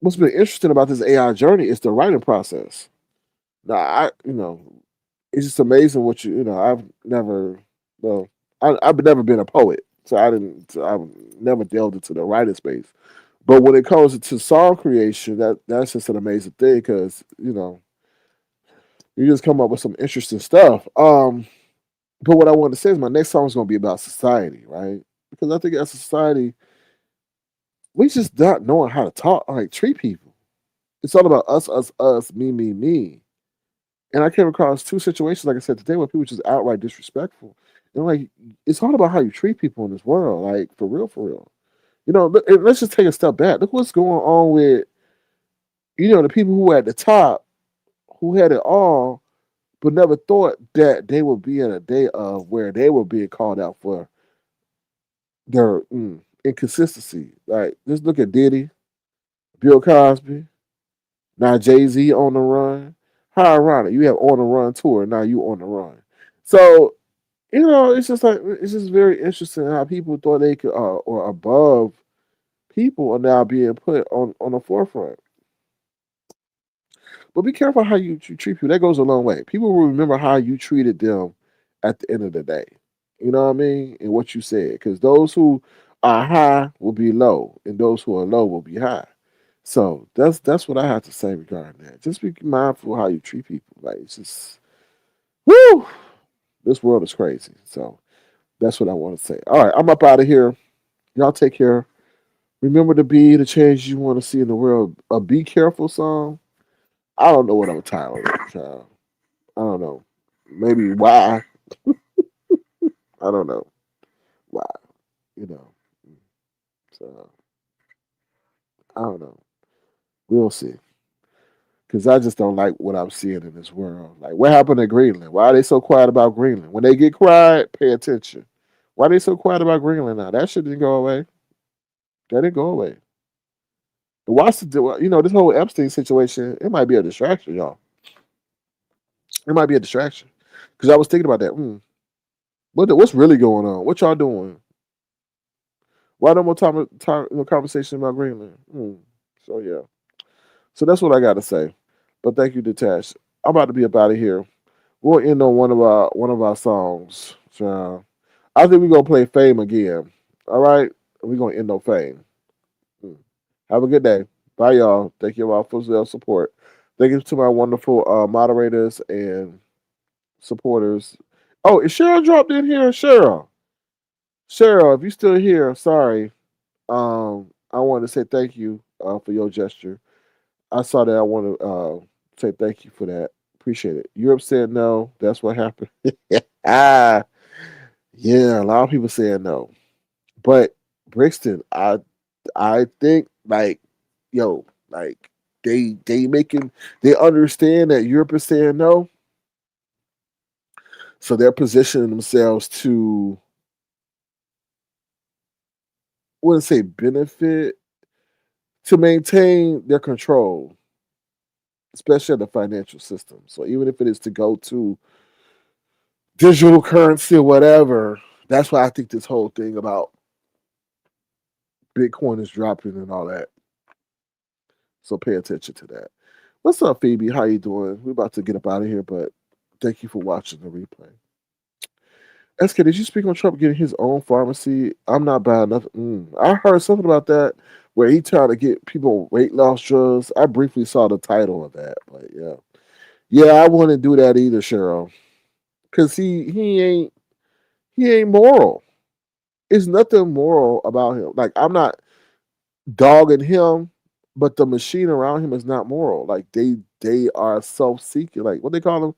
what's been interesting about this AI journey is the writing process. Now, it's just amazing what I've never, well, I've never been a poet, so I've never delved into the writing space. But when it comes to song creation, that's just an amazing thing because you just come up with some interesting stuff. But what I want to say is my next song is going to be about society, right? Because I think as a society, we just not knowing how to talk, like treat people. It's all about us, us, us, me, me. And I came across two situations, like I said today, where people just outright disrespectful. And like, it's all about how you treat people in this world, like for real, for real. And let's just take a step back. Look what's going on with, the people who were at the top, who had it all, but never thought that they would be in a day of where they were being called out for their inconsistency. Like, just look at Diddy, Bill Cosby, now Jay Z on the run. How ironic. You have on the run tour, now you on the run. So, it's just like it's just very interesting how people thought they could or above people are now being put on the forefront. But be careful how you treat people. That goes a long way. People will remember how you treated them at the end of the day. You know what I mean? And what you said. Because those who are high will be low, and those who are low will be high. So that's what I have to say regarding that. Just be mindful how you treat people. Like it's just woo. This world is crazy. So that's what I want to say. All right, I'm up out of here. Y'all take care. Remember to be the change you want to see in the world. A Be Careful song. I don't know what I'm titling it, child. I don't know. Maybe why. I don't know why. You know. So I don't know. We'll see. Because I just don't like what I'm seeing in this world. Like, what happened to Greenland? Why are they so quiet about Greenland? When they get quiet, pay attention. Why are they so quiet about Greenland now? That shit didn't go away. That didn't go away. Watch this whole Epstein situation. It might be a distraction, y'all. It might be a distraction. Because I was thinking about that. What's really going on? What y'all doing? Why no more conversation about Greenland? So yeah. So that's what I got to say. But thank you, Detached. I'm about to be up out of here. We'll end on one of our songs. So I think we're gonna play Fame again. All right, we're gonna end on Fame. Hmm. Have a good day. Bye, y'all. Thank you all for their support. Thank you to my wonderful moderators and supporters. Oh, is Cheryl dropped in here? Cheryl, if you're still here, sorry. I want to say thank you for your gesture. I saw that. I want to say thank you for that. Appreciate it. Europe said no. That's what happened. ah, yeah. A lot of people saying no, but Brixton, I think like yo, like they understand that Europe is saying no, so they're positioning themselves to, I wouldn't say benefit, to maintain their control, especially of the financial system. So even if it is to go to digital currency or whatever, that's why I think this whole thing about Bitcoin is dropping and all that. So pay attention to that. What's up, Phoebe? How you doing? We're about to get up out of here, but thank you for watching the replay. SK, did you speak on Trump getting his own pharmacy? I'm not buying nothing. I heard something about that where he trying to get people weight loss drugs. I briefly saw the title of that, but yeah. Yeah, I wouldn't do that either, Cheryl. Cause he ain't moral. It's nothing moral about him. Like I'm not dogging him, but the machine around him is not moral. Like they are self-seeking. Like what they call them,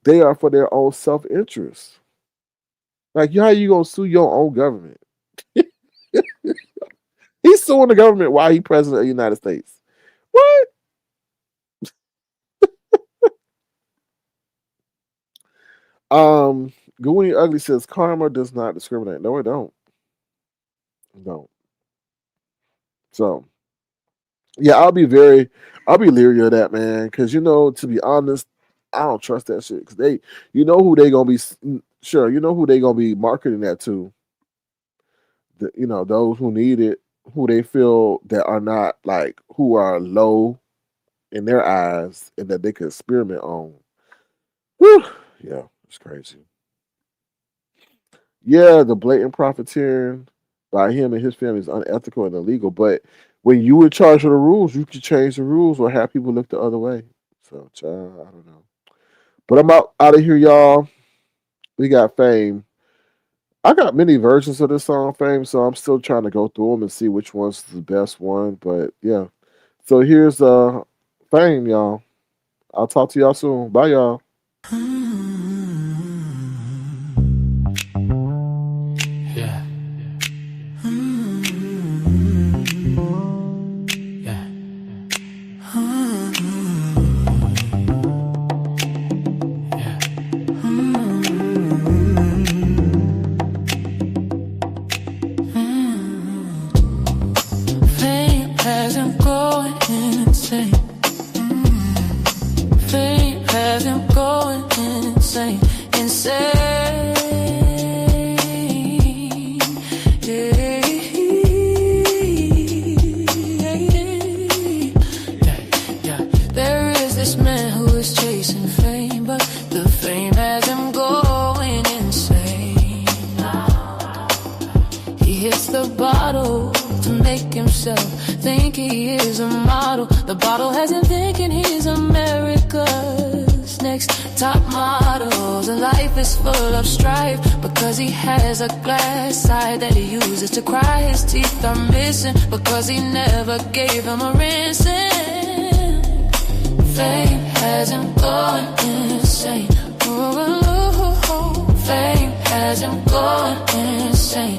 they are for their own self-interest. Like how you gonna sue your own government? He's suing the government while he's president of the United States. What? Gooey Ugly says karma does not discriminate. No, it don't. No. So yeah, I'll be leery of that, man. Because to be honest, I don't trust that shit. Because who they gonna be. Sure, who they gonna be marketing that to. Those who need it, who they feel that are not like who are low in their eyes, and that they can experiment on. Whew. Yeah, it's crazy. Yeah, the blatant profiteering by him and his family is unethical and illegal. But when you in charge of the rules, you can change the rules or have people look the other way. So, child, I don't know. But I'm out of here, y'all. We got Fame. I got many versions of this song, Fame, so I'm still trying to go through them and see which one's the best one. But yeah. So here's Fame, y'all. I'll talk to y'all soon. Bye, y'all. Because he never gave him a ransom. Fame has him going insane. Fame has him going insane.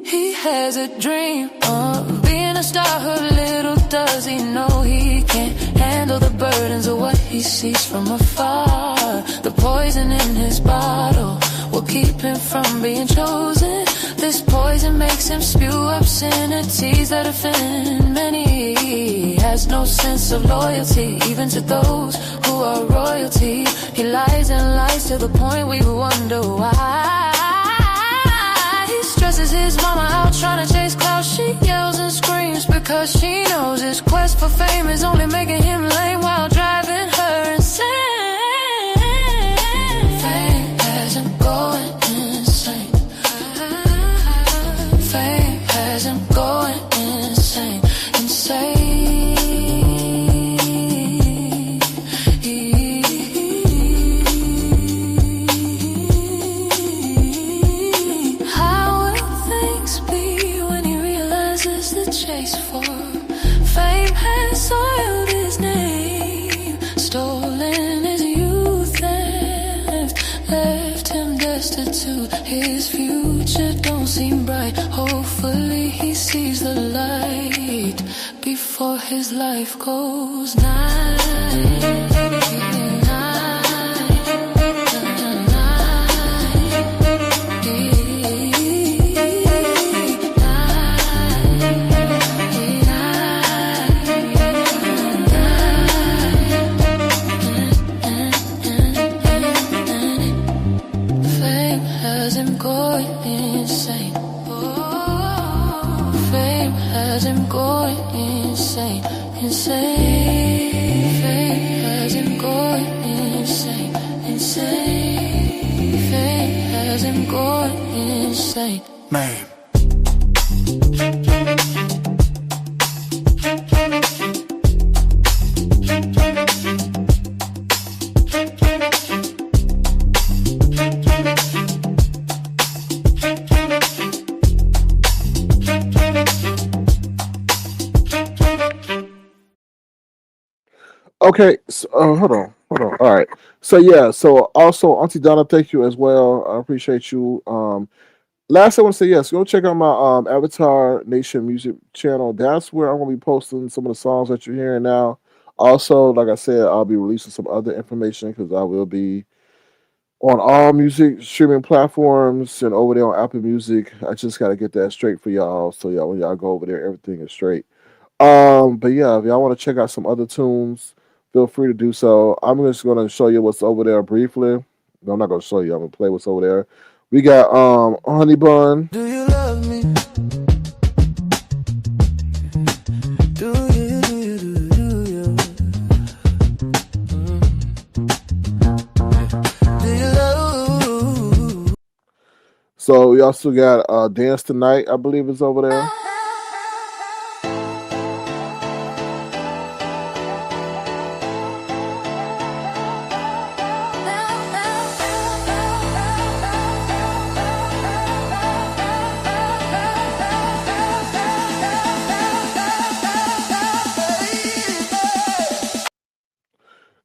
He has a dream of being a star, who little does he know he can't handle the burdens of what he sees from afar. The poison in his bottle will keep him from being chosen. This poison lies and makes him spew obscenities that offend many. He has no sense of loyalty, even to those who are royalty. He lies and lies to the point we wonder why. He stresses his mama out trying to chase clouds. She yells and screams because she knows his quest for fame is only making him lame while driving her insane. Fame has him going insane. Fame has him going insane, insane. How will things be when he realizes the chase for fame has soiled his name, stolen his youth and left him destitute. His future don't seem bright. Hopefully he sees the light before his life goes night. Fame has him going insane. Fame has him going insane, insane. Fame has him going insane, insane. Fame has him going insane. Man. Okay, so, hold on. All right. So yeah, so also Auntie Donna, thank you as well. I appreciate you. Last I want to say yes, go check out my Avatar Nation music channel. That's where I'm gonna be posting some of the songs that you're hearing now. Also, like I said, I'll be releasing some other information because I will be on all music streaming platforms and over there on Apple Music. I just gotta get that straight for y'all. So y'all, when y'all go over there, everything is straight. But yeah, if y'all want to check out some other tunes, feel free to do so. I'm just gonna show you what's over there briefly. No, I'm not gonna show you. I'm gonna play what's over there. We got Honey Bun. Do you love me? Do you, do you, do you, do you? Do you love? So we also got Dance Tonight, I believe is over there.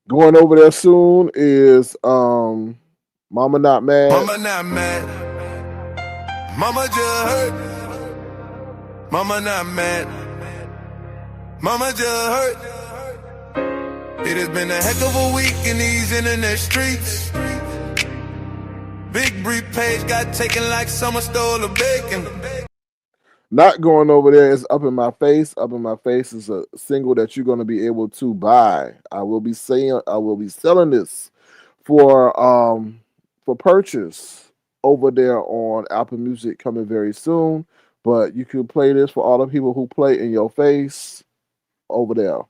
Going over there soon is Mama Not Mad. Mama not mad. Mama just hurt. Mama not mad. Mama just hurt. It has been a heck of a week in these internet streets. Big brief page got taken like someone stole a bacon. Not going over there is Up in My Face. Up in My Face is a single that you're going to be able to buy. I will be selling this for purchase over there on Apple Music coming very soon. But you can play this for all the people who play In Your Face over there.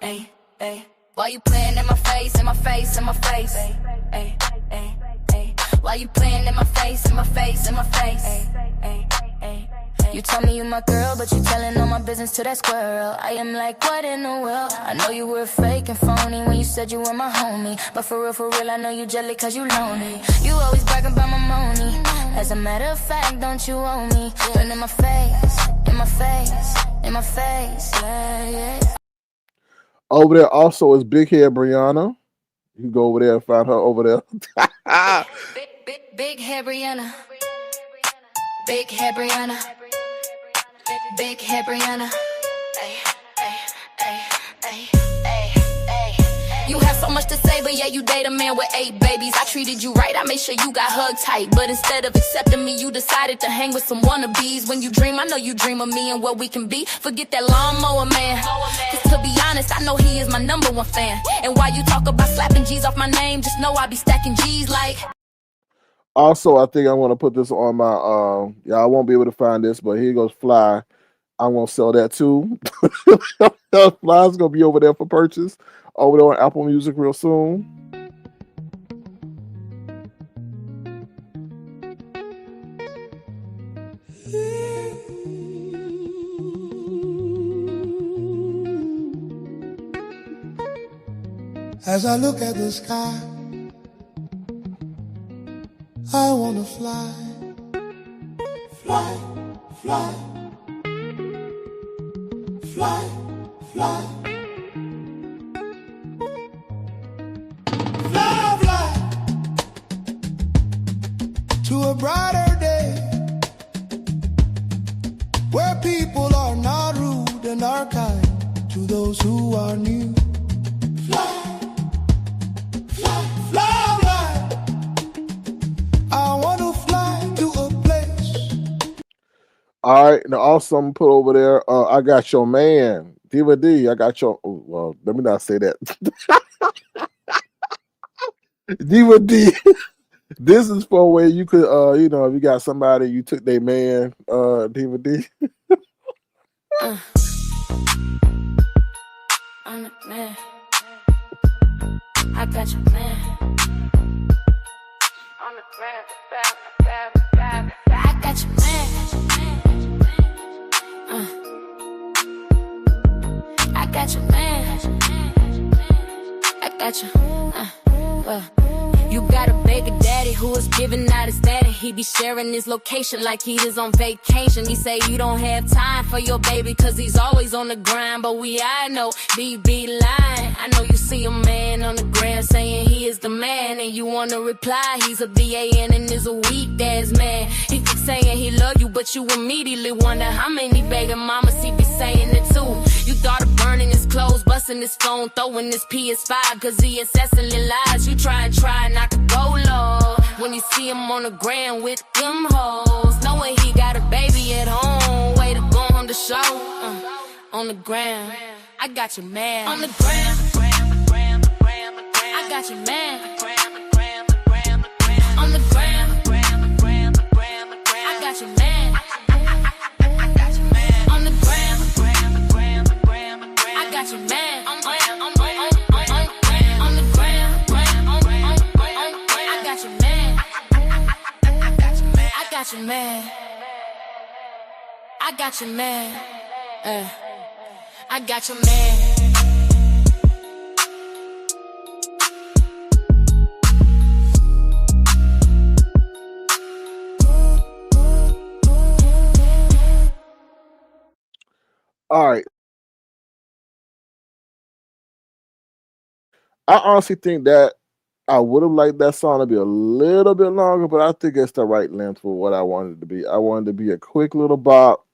Hey, hey, why you playing in my face, in my face, in my face? Hey, hey, hey, hey. Why you playing in my face, in my face, in my face? Hey, hey, hey. You told me you my girl, but you telling all my business to that squirrel. I am like, what in the world? I know you were fake and phony when you said you were my homie. But for real, I know you jelly cause you lonely. You always bragging about my money. As a matter of fact, don't you owe me? But in my face, in my face, in my face, yeah, yeah. Over there also is Big Head Brianna. You can go over there and find her over there. Big Head Brianna. Big Head Brianna. Big Head Brianna. Ay, ay, ay, ay, ay, ay. You have so much to say, but yeah, you date a man with 8 babies. I treated you right, I made sure you got hugged tight. But instead of accepting me, you decided to hang with some wannabes. When you dream, I know you dream of me and what we can be. Forget that lawnmower man. Cause to be honest, I know he is my #1 fan. And while you talk about slapping G's off my name, just know I be stacking G's like. Also, I think I want to put this on my. Yeah, I won't be able to find this, but here goes Fly. I'm gonna sell that too. Fly's gonna be over there for purchase over there on Apple Music real soon. As I look at the sky, I wanna fly, fly, fly, fly, fly, fly, fly to a brighter day where people are not rude and are kind to those who are new. Fly. All right, now also I'm gonna put over there. I got your man, Diva D. I got your. Oh, well, let me not say that. Diva D. This is for where you could, if you got somebody, you took their man, Diva D. I'm the man. I got your man. I'm the man. I got your man. I got your man. I got your. Well. You got a baby daddy who is giving out his daddy. He be sharing his location like he is on vacation. He say you don't have time for your baby cause he's always on the grind. But I know be lying. I know you see a man on the ground saying he is the man. And you wanna reply he's a BAN and is a weak ass man. He keep saying he love you but you immediately wonder how many baby mamas he be saying it to. You thought of burning his clothes, busting his phone, throwing his PS5 cause he incessantly lies. You try not to go low when you see him on the ground with them hoes, knowing he got a baby at home. Way to go on the show, on the ground. I got your man on the ground. I got your man on the ground. I got your man on the ground. I got your man on the ground. I got your man. I got your man. I got your man. All right. I honestly think that I would have liked that song to be a little bit longer, but I think it's the right length for what I wanted it to be. I wanted it to be a quick little bop,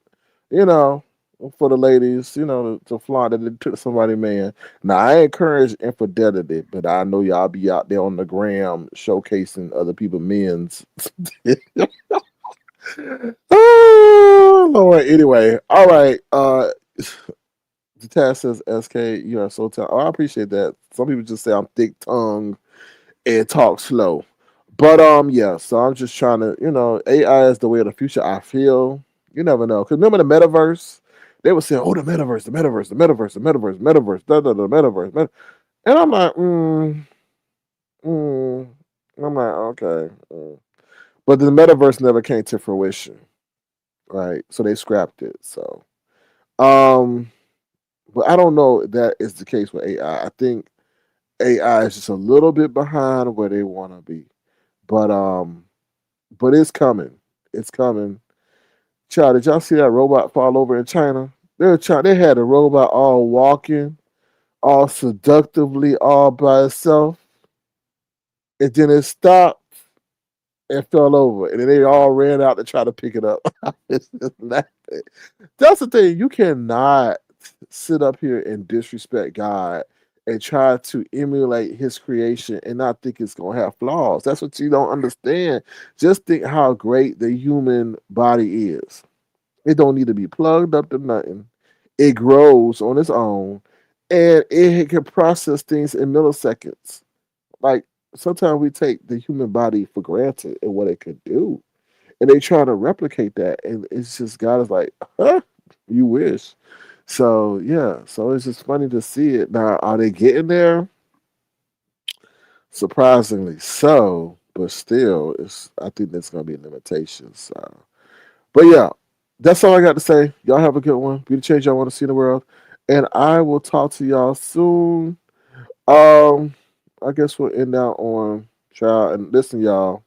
for the ladies, to flaunt that it took somebody man. Now I encourage infidelity, but I know y'all be out there on the gram showcasing other people's men's. Oh Lord. Anyway, all right. The task says, "SK, you are so talented." Oh, I appreciate that. Some people just say I'm thick tongue and talk slow, but yeah. So I'm just trying to, AI is the way of the future. I feel you never know because remember the metaverse? They were saying, "Oh, the metaverse, the metaverse, the metaverse, the metaverse, metaverse, the metaverse," and I'm like, mm. I'm like, okay, but the metaverse never came to fruition, right? So they scrapped it. So, but I don't know if that is the case with AI. I think AI is just a little bit behind where they want to be, but it's coming. It's coming. Child, did y'all see that robot fall over in China? They had a robot all walking, all seductively, all by itself, and then it stopped and fell over, and then they all ran out to try to pick it up. It's just laughing. That's the thing. You cannot sit up here and disrespect God and try to emulate his creation and not think it's gonna have flaws. That's what you don't understand. Just think how great the human body is. It don't need to be plugged up to nothing. It grows on its own, and it can process things in milliseconds. Like sometimes we take the human body for granted and what it could do, and they try to replicate that, and it's just God is like, huh? You wish. So yeah, so it's just funny to see it. Now, are they getting there? Surprisingly so, but still, it's I think there's gonna be limitations. So, but yeah, that's all I got to say. Y'all have a good one. Be the change y'all want to see in the world, and I will talk to y'all soon. I guess we'll end out on trial and listen, y'all.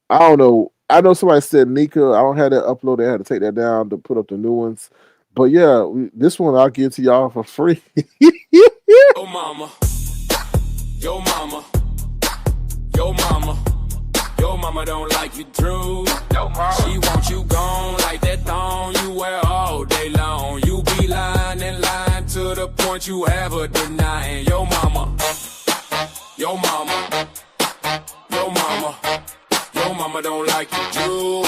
I don't know. I know somebody said Nika. I don't have that upload. They had to take that down to put up the new ones. But yeah, this one I'll give to y'all for free. Yo mama, yo mama, yo mama, yo mama don't like you true. Yo mama, she want you gone like that thong you wear all day long. You be lying and lying to the point you have her denying. Yo mama, yo mama, yo mama, yo mama don't like you true.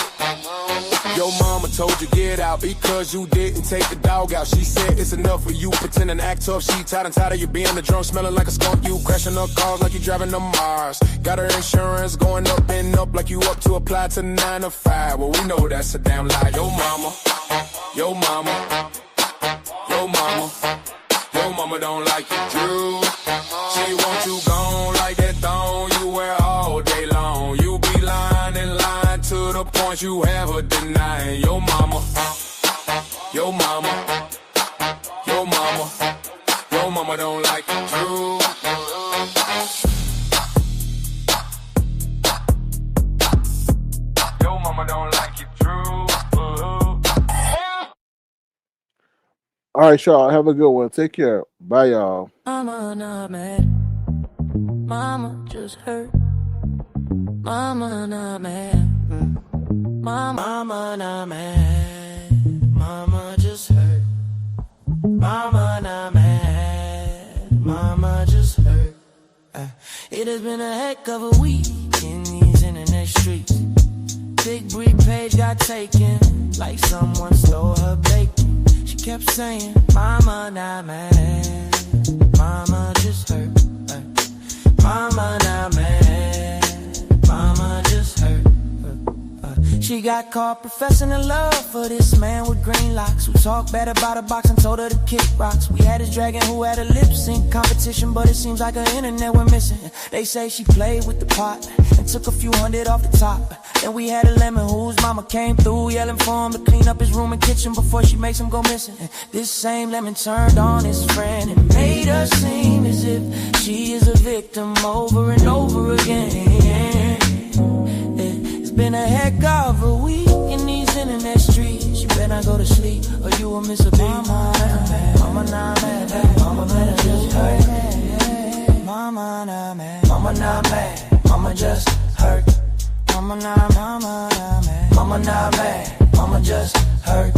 Your mama told you get out because you didn't take the dog out. She said it's enough for you pretending to act tough. She tired and tired of you being the drunk, smelling like a skunk. You crashing her cars like you driving to Mars. Got her insurance going up and up like you up to apply to 9 to 5. Well, we know that's a damn lie. Yo mama, yo mama, yo mama, yo mama don't like you true. She want you gone like that thong you wear all day long. You be lying and lying to the point you have her denying. Yo mama, yo mama, yo mama, yo mama don't like you true. Yo mama don't like you true. All right, y'all. Have a good one. Take care. Bye, y'all. Mama not mad. Mama just hurt. Mama not mad. Mama not mad. Mama just hurt. Mama not mad. Mama just hurt. It has been a heck of a week in these internet streets. Big Bree page got taken like someone stole her bacon. She kept saying, Mama not mad. Mama just hurt. Mama not mad. Mama just hurt. She got caught professing her love for this man with green locks who talked bad about a box and told her to kick rocks. We had this dragon who had a lip sync competition, but it seems like her internet went missing. They say she played with the pot and took a few hundred off the top. Then we had a lemon whose mama came through yelling for him to clean up his room and kitchen before she makes him go missing. This same lemon turned on his friend and made her seem as if she is a victim over and over again. It's been a heck of a week in these internet streets. You better not go to sleep or you will miss a beat. Mama not mad. Mama not mad. Mama better just hurt. Mama not mad. Mama not mad. Mama just hurt. Mama not mad. Mama not mad. Mama just hurt.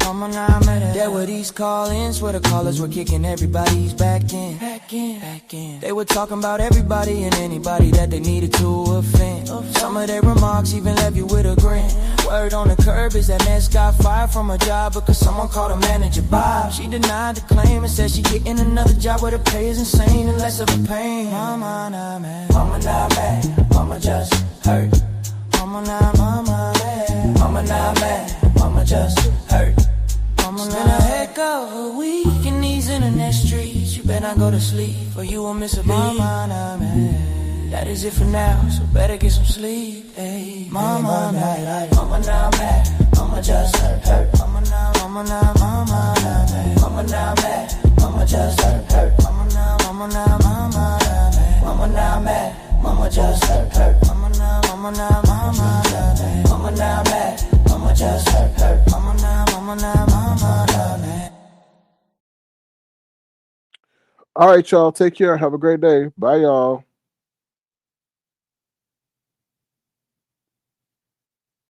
Mama not mad. There were these call-ins where the callers were kicking everybody's back in. They were talking about everybody and anybody that they needed to offend. Some of their remarks even left you with a grin. Word on the curb is that Ness got fired from her job because someone called her manager Bob. She denied the claim and said she getting another job where the pay is insane and less of a pain. Mama not mad. Mama not mad. Mama just hurt. Mama not mad. Mama not mad. Mama just hurt. It's been a heck of a week in these internet streets. You better not go to sleep or you will miss a beat. Mama not mad. That is it for now, so better get some sleep. Hey, Mama not mad. Mama not mad. Mama just hurt. Mama not mad. Mama not mad. Mama just hurt. Mama not mad. Mama not mad. Mama just hurt. Mama not mad. Mama not mad. Mama just hurt. Mama not mad. All right, y'all. Take care. Have a great day. Bye, y'all.